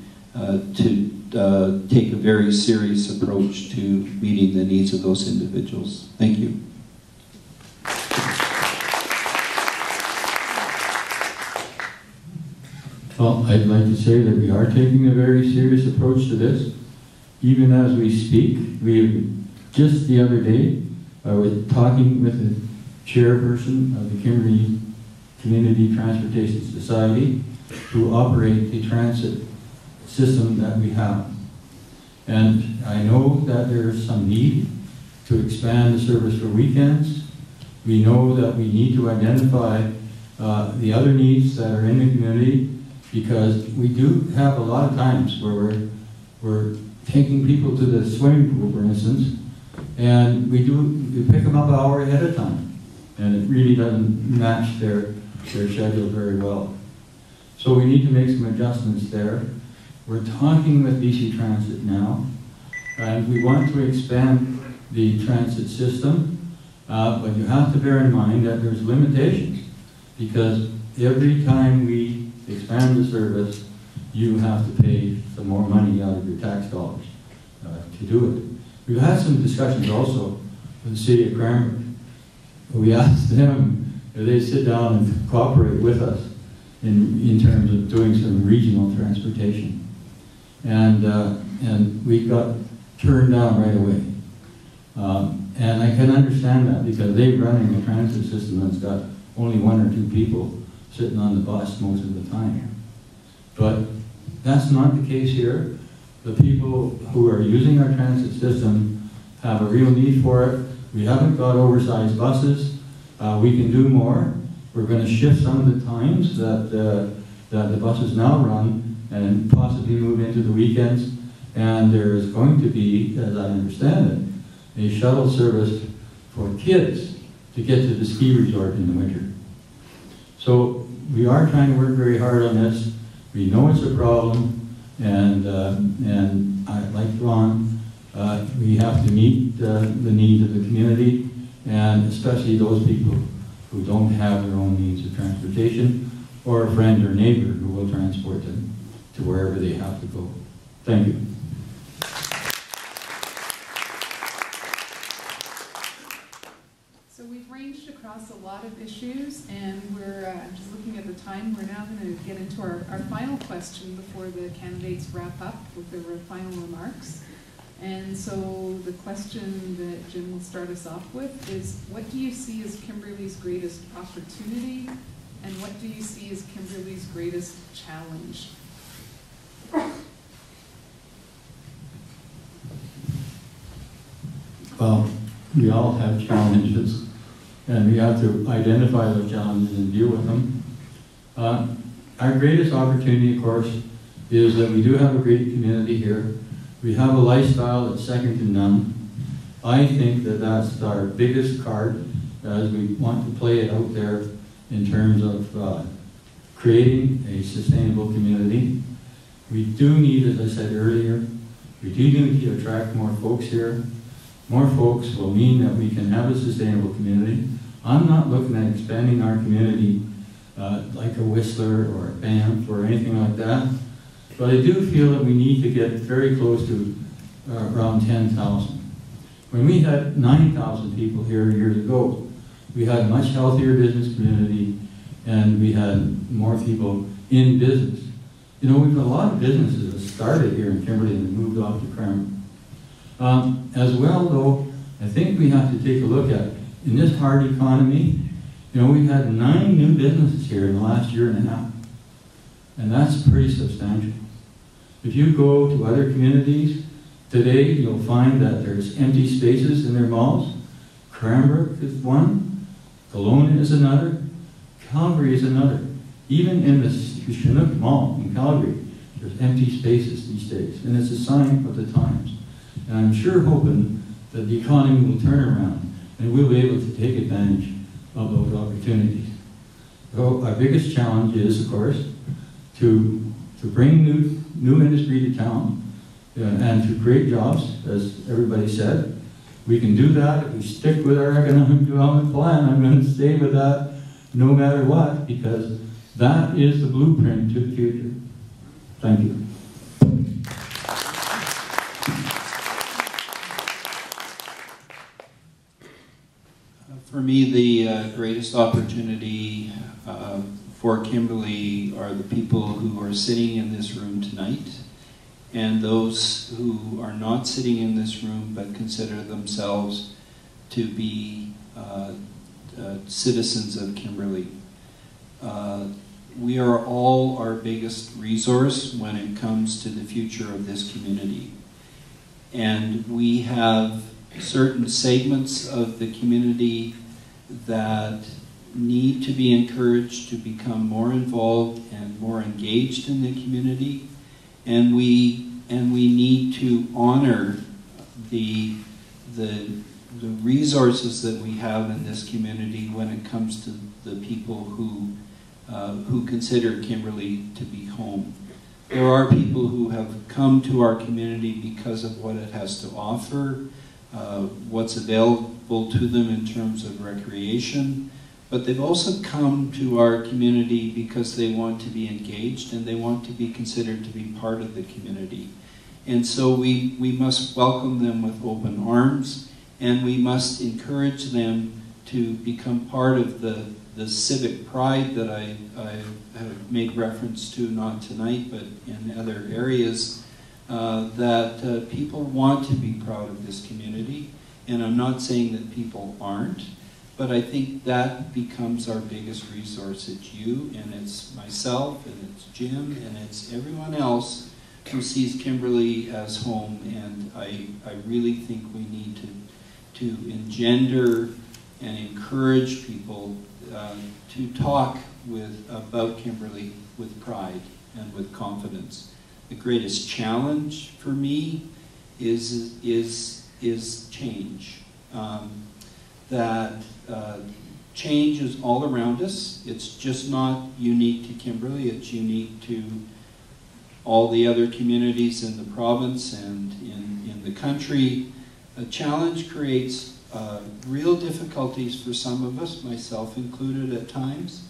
take a very serious approach to meeting the needs of those individuals. Thank you. Well, I'd like to say that we are taking a very serious approach to this. Even as we speak, just the other day, I was talking with the chairperson of the Kimberley Community Transportation Society, who operate the transit system that we have. And I know that there is some need to expand the service for weekends. We know that we need to identify the other needs that are in the community, because we do have a lot of times where we're taking people to the swimming pool, for instance, and we pick them up an hour ahead of time, and it really doesn't match their schedule very well. So we need to make some adjustments there. We're talking with BC Transit now, and we want to expand the transit system, but you have to bear in mind that there's limitations, because every time we expand the service, you have to pay some more money out of your tax dollars to do it. We've had some discussions also with the City of Cranbrook. We asked them if they sit down and cooperate with us in terms of doing some regional transportation. And we got turned down right away. And I can understand that, because they're running a transit system that's got only 1 or 2 people sitting on the bus most of the time. But that's not the case here. The people who are using our transit system have a real need for it. We haven't got oversized buses. We can do more. We're going to shift some of the times that the buses now run and possibly move into the weekends. And there is going to be, as I understand it, a shuttle service for kids to get to the ski resort in the winter. So we are trying to work very hard on this. We know it's a problem, and like Ron, we have to meet the needs of the community, and especially those people who don't have their own means of transportation, or a friend or neighbor who will transport them to wherever they have to go. Thank you. So we've ranged across a lot of issues, and we're just looking at the time. We're now going to get into our final question before the candidates wrap up with their final remarks. And so the question that Jim will start us off with is, what do you see as Kimberley's greatest opportunity, and what do you see as Kimberley's greatest challenge? Well, we all have challenges, and we have to identify those challenges and deal with them. Our greatest opportunity, of course, is that we do have a great community here. We have a lifestyle that's second to none. I think that that's our biggest card as we want to play it out there in terms of creating a sustainable community. We do need, as I said earlier, we do need to attract more folks here. More folks will mean that we can have a sustainable community. I'm not looking at expanding our community like a Whistler or a Banff or anything like that. But I do feel that we need to get very close to around 10,000. When we had 9,000 people here years ago, we had a much healthier business community, and we had more people in business. You know, we've got a lot of businesses that started here in Kimberley and moved off to Cranbrook. As well, though, I think we have to take a look at, in this hard economy, you know, we've had 9 new businesses here in the last year and a half. And that's pretty substantial. If you go to other communities today, you'll find that there's empty spaces in their malls. Cranbrook is one, Kelowna is another, Calgary is another. Even in the Chinook Mall in Calgary, there's empty spaces these days, and it's a sign of the times. And I'm sure hoping that the economy will turn around and we'll be able to take advantage of those opportunities. So our biggest challenge is, of course, to bring new industry to town and to create jobs, as everybody said. We can do that if we stick with our economic development plan. I'm going to stay with that no matter what, because that is the blueprint to the future. Thank you. For me, the greatest opportunity for Kimberley are the people who are sitting in this room tonight, and those who are not sitting in this room but consider themselves to be citizens of Kimberley. We are all our biggest resource when it comes to the future of this community. And we have certain segments of the community that need to be encouraged to become more involved and more engaged in the community, and we need to honor the resources that we have in this community when it comes to the people who consider Kimberley to be home. There are people who have come to our community because of what it has to offer, what's available to them in terms of recreation, but they've also come to our community because they want to be engaged and they want to be considered to be part of the community. And so we must welcome them with open arms, and we must encourage them to become part of the civic pride that I have made reference to, not tonight, but in other areas, that people want to be proud of this community. And I'm not saying that people aren't, but I think that becomes our biggest resource. It's you, and it's myself, and it's Jim, and it's everyone else who sees Kimberley as home. And I really think we need to engender and encourage people to talk about Kimberley with pride and with confidence. The greatest challenge for me is change. Change is all around us. It's just not unique to Kimberley. It's unique to all the other communities in the province and in the country. A challenge creates real difficulties for some of us, myself included at times,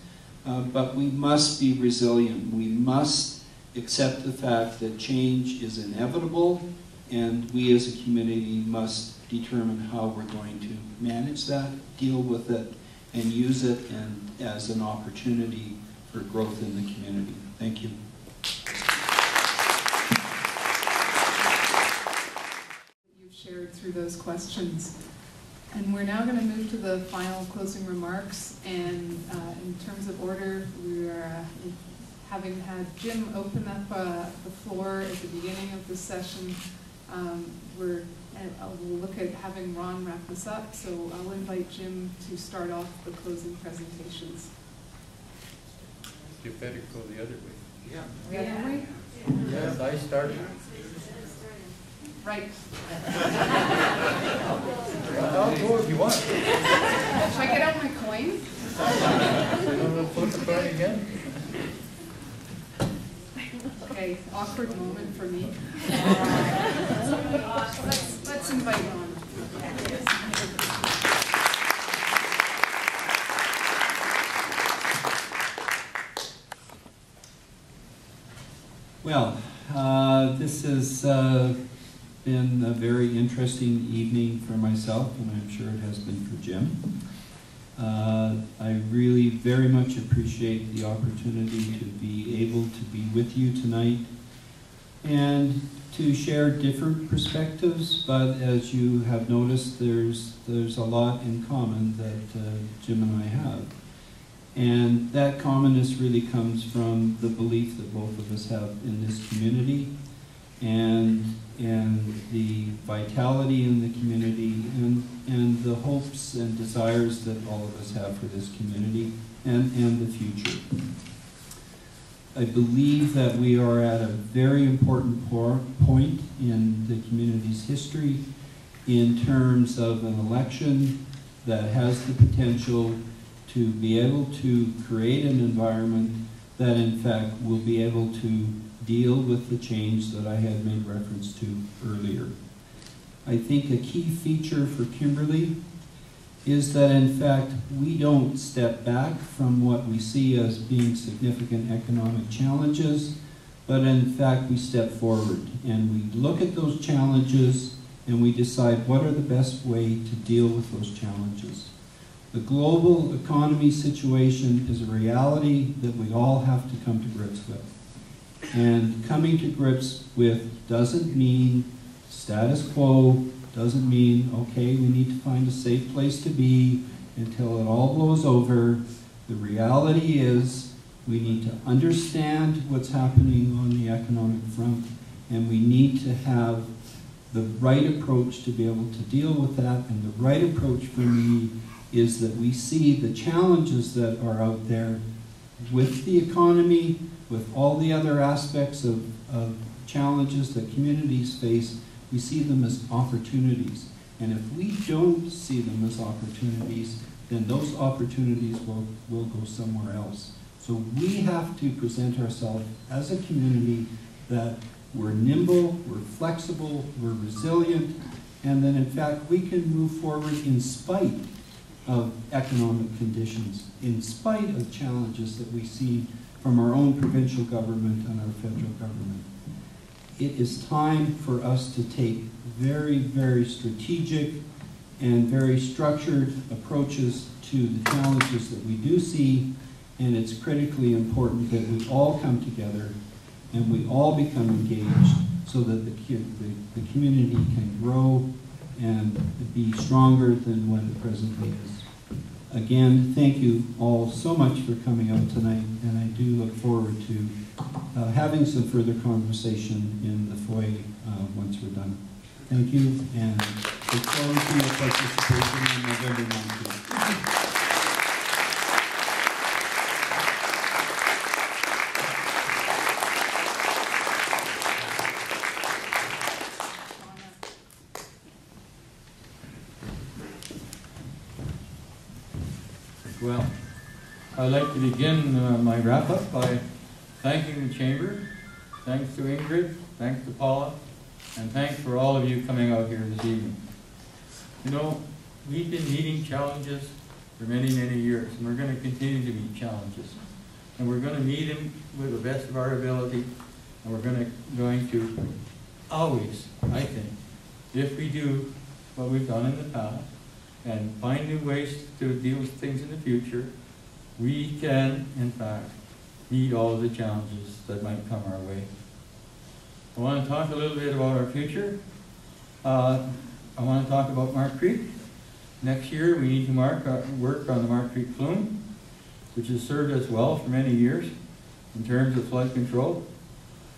but we must be resilient. We must accept the fact that change is inevitable, and we as a community must determine how we're going to manage that, deal with it, and use it as an opportunity for growth in the community. Thank you. You've shared through those questions. And we're now going to move to the final closing remarks. And in terms of order, we are having had Jim open up the floor at the beginning of the session. We'll look at having Ron wrap this up. So I'll invite Jim to start off the closing presentations. You better go the other way. Yeah. The other way? Yes, I started. Right. I'll go if you want. Should I get out my coin? You want to flip the coin again? Okay, awkward moment for me. Let's invite Ron. Well, this has been a very interesting evening for myself, and I'm sure it has been for Jim. I really very much appreciate the opportunity to be able to be with you tonight and to share different perspectives, but as you have noticed, there's a lot in common that Jim and I have. And that commonness really comes from the belief that both of us have in this community and the vitality in the community and the hopes and desires that all of us have for this community and the future. I believe that we are at a very important point in the community's history in terms of an election that has the potential to be able to create an environment that in fact will be able to deal with the change that I had made reference to earlier. I think a key feature for Kimberley is that in fact we don't step back from what we see as being significant economic challenges, but in fact we step forward and we look at those challenges and we decide what are the best way to deal with those challenges. The global economy situation is a reality that we all have to come to grips with. And coming to grips with doesn't mean status quo, doesn't mean, okay, we need to find a safe place to be until it all blows over. The reality is we need to understand what's happening on the economic front, and we need to have the right approach to be able to deal with that. And the right approach for me is that we see the challenges that are out there with the economy, with all the other aspects of challenges that communities face. We see them as opportunities. And if we don't see them as opportunities, then those opportunities will go somewhere else. So we have to present ourselves as a community that we're nimble, we're flexible, we're resilient, and that in fact we can move forward in spite of economic conditions, in spite of challenges that we see from our own provincial government and our federal government. It is time for us to take very, very strategic and very structured approaches to the challenges that we do see, and it's critically important that we all come together and we all become engaged so that the community can grow and be stronger than what it presently is. Again, thank you all so much for coming out tonight, and I do look forward to having some further conversation in the foyer once we're done. Thank you, and look forward to your participation on November 19th. Well, I'd like to begin my wrap-up by thanking the Chamber. Thanks to Ingrid, thanks to Paula, and thanks for all of you coming out here this evening. You know, we've been meeting challenges for many, many years, and we're going to continue to meet challenges. And we're going to meet them with the best of our ability, and we're going to always, I think, if we do what we've done in the past, and find new ways to deal with things in the future, we can, in fact, meet all of the challenges that might come our way. I want to talk a little bit about our future. I want to talk about Mark Creek. Next year, we need to work on the Mark Creek flume, which has served us well for many years in terms of flood control.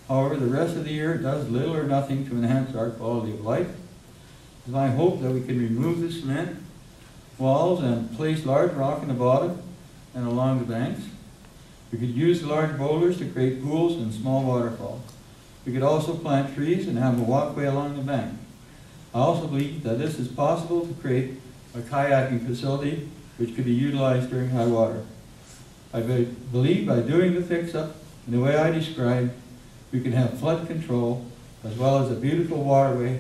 However, the rest of the year it does little or nothing to enhance our quality of life. It's my hope that we can remove the cement walls and place large rock in the bottom and along the banks. We could use the large boulders to create pools and small waterfalls. We could also plant trees and have a walkway along the bank. I also believe that this is possible to create a kayaking facility which could be utilized during high water. I believe by doing the fix-up in the way I described, we can have flood control as well as a beautiful waterway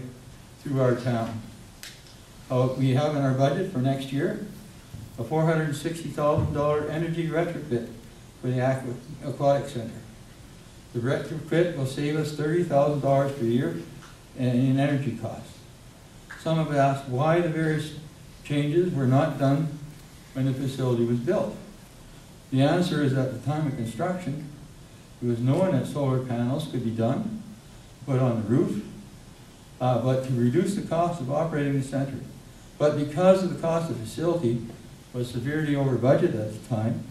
through our town. We have in our budget for next year a $460,000 energy retrofit for the Aquatic Center. The retrofit will save us $30,000 per year in energy costs. Some have asked why the various changes were not done when the facility was built. The answer is at the time of construction, it was known that solar panels could be done, put on the roof, but to reduce the cost of operating the center. But because of the cost of the facility was severely over budget at the time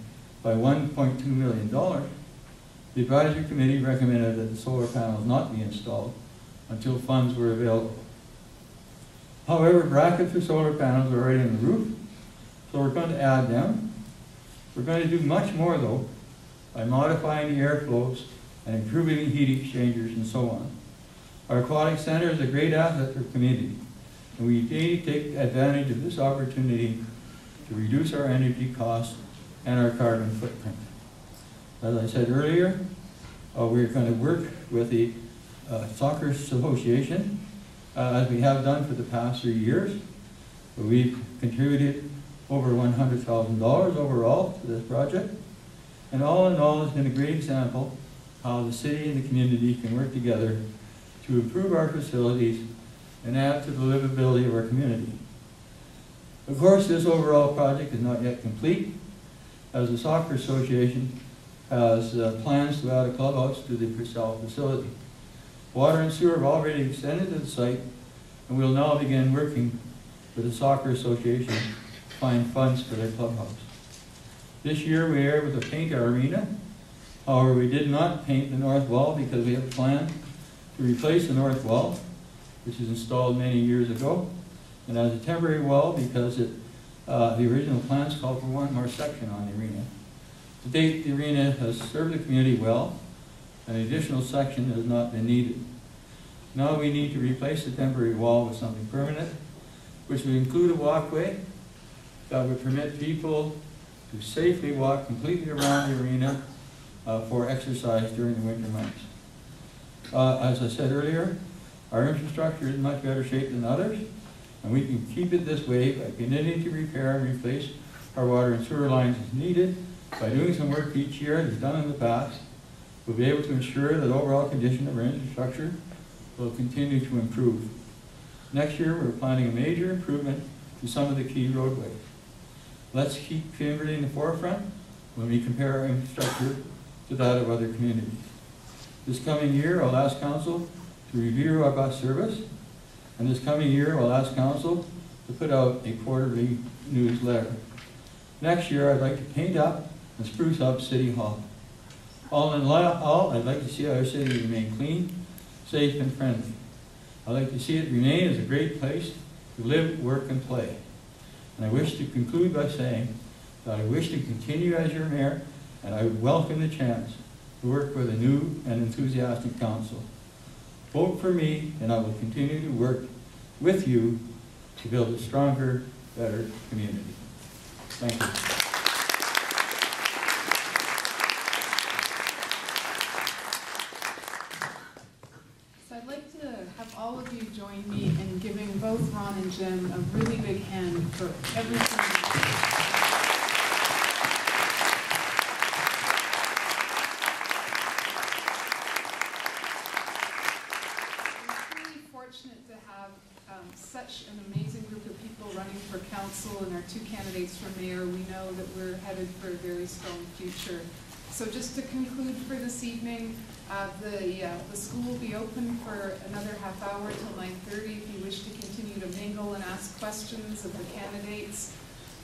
by $1.2 million, the advisory committee recommended that the solar panels not be installed until funds were available. However, brackets for solar panels are already on the roof, so we're going to add them. We're going to do much more though by modifying the airflows and improving the heat exchangers and so on. Our aquatic center is a great asset for the community, and we need to take advantage of this opportunity to reduce our energy costs and our carbon footprint. As I said earlier, we're going to work with the Soccer Association, as we have done for the past 3 years. We've contributed over $100,000 overall to this project. And all in all, it's been a great example how the city and the community can work together to improve our facilities and add to the livability of our community. Of course, this overall project is not yet complete, as the Soccer Association has plans to add a clubhouse to the Purcell facility. Water and sewer have already extended to the site, and we'll now begin working with the Soccer Association to find funds for their clubhouse. This year we were able to paint our arena. However, we did not paint the north wall because we have a plan to replace the north wall, which was installed many years ago, and as a temporary wall because the original plans called for one more section on the arena. To date, the arena has served the community well, and an additional section has not been needed. Now we need to replace the temporary wall with something permanent, which would include a walkway that would permit people to safely walk completely around the arena for exercise during the winter months. as I said earlier, our infrastructure is in much better shape than others, and we can keep it this way by continuing to repair and replace our water and sewer lines as needed. By doing some work each year as done in the past, we'll be able to ensure that overall condition of our infrastructure will continue to improve. Next year, we're planning a major improvement to some of the key roadways. Let's keep Kimberley in the forefront when we compare our infrastructure to that of other communities. This coming year, I'll ask Council to review our bus service, and this coming year, I'll ask Council to put out a quarterly newsletter. Next year, I'd like to paint up and spruce up City Hall. All in all, I'd like to see our city remain clean, safe, and friendly. I'd like to see it remain as a great place to live, work, and play. And I wish to conclude by saying that I wish to continue as your mayor, and I would welcome the chance to work with a new and enthusiastic council. Vote for me, and I will continue to work with you to build a stronger, better community. Thank you. So I'd like to have all of you join me in giving both Ron and Jim a really big hand for everything. To have such an amazing group of people running for council and our two candidates for mayor. We know that we're headed for a very strong future. So just to conclude for this evening, the school will be open for another half hour till 9:30 if you wish to continue to mingle and ask questions of the candidates.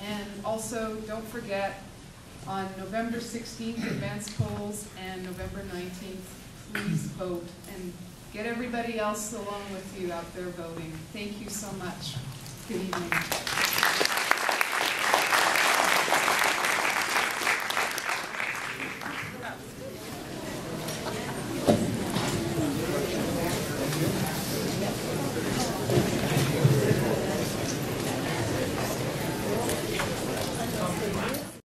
And also don't forget on November 16th advance polls and November 19th please vote and get everybody else along with you out there voting. Thank you so much. Good evening.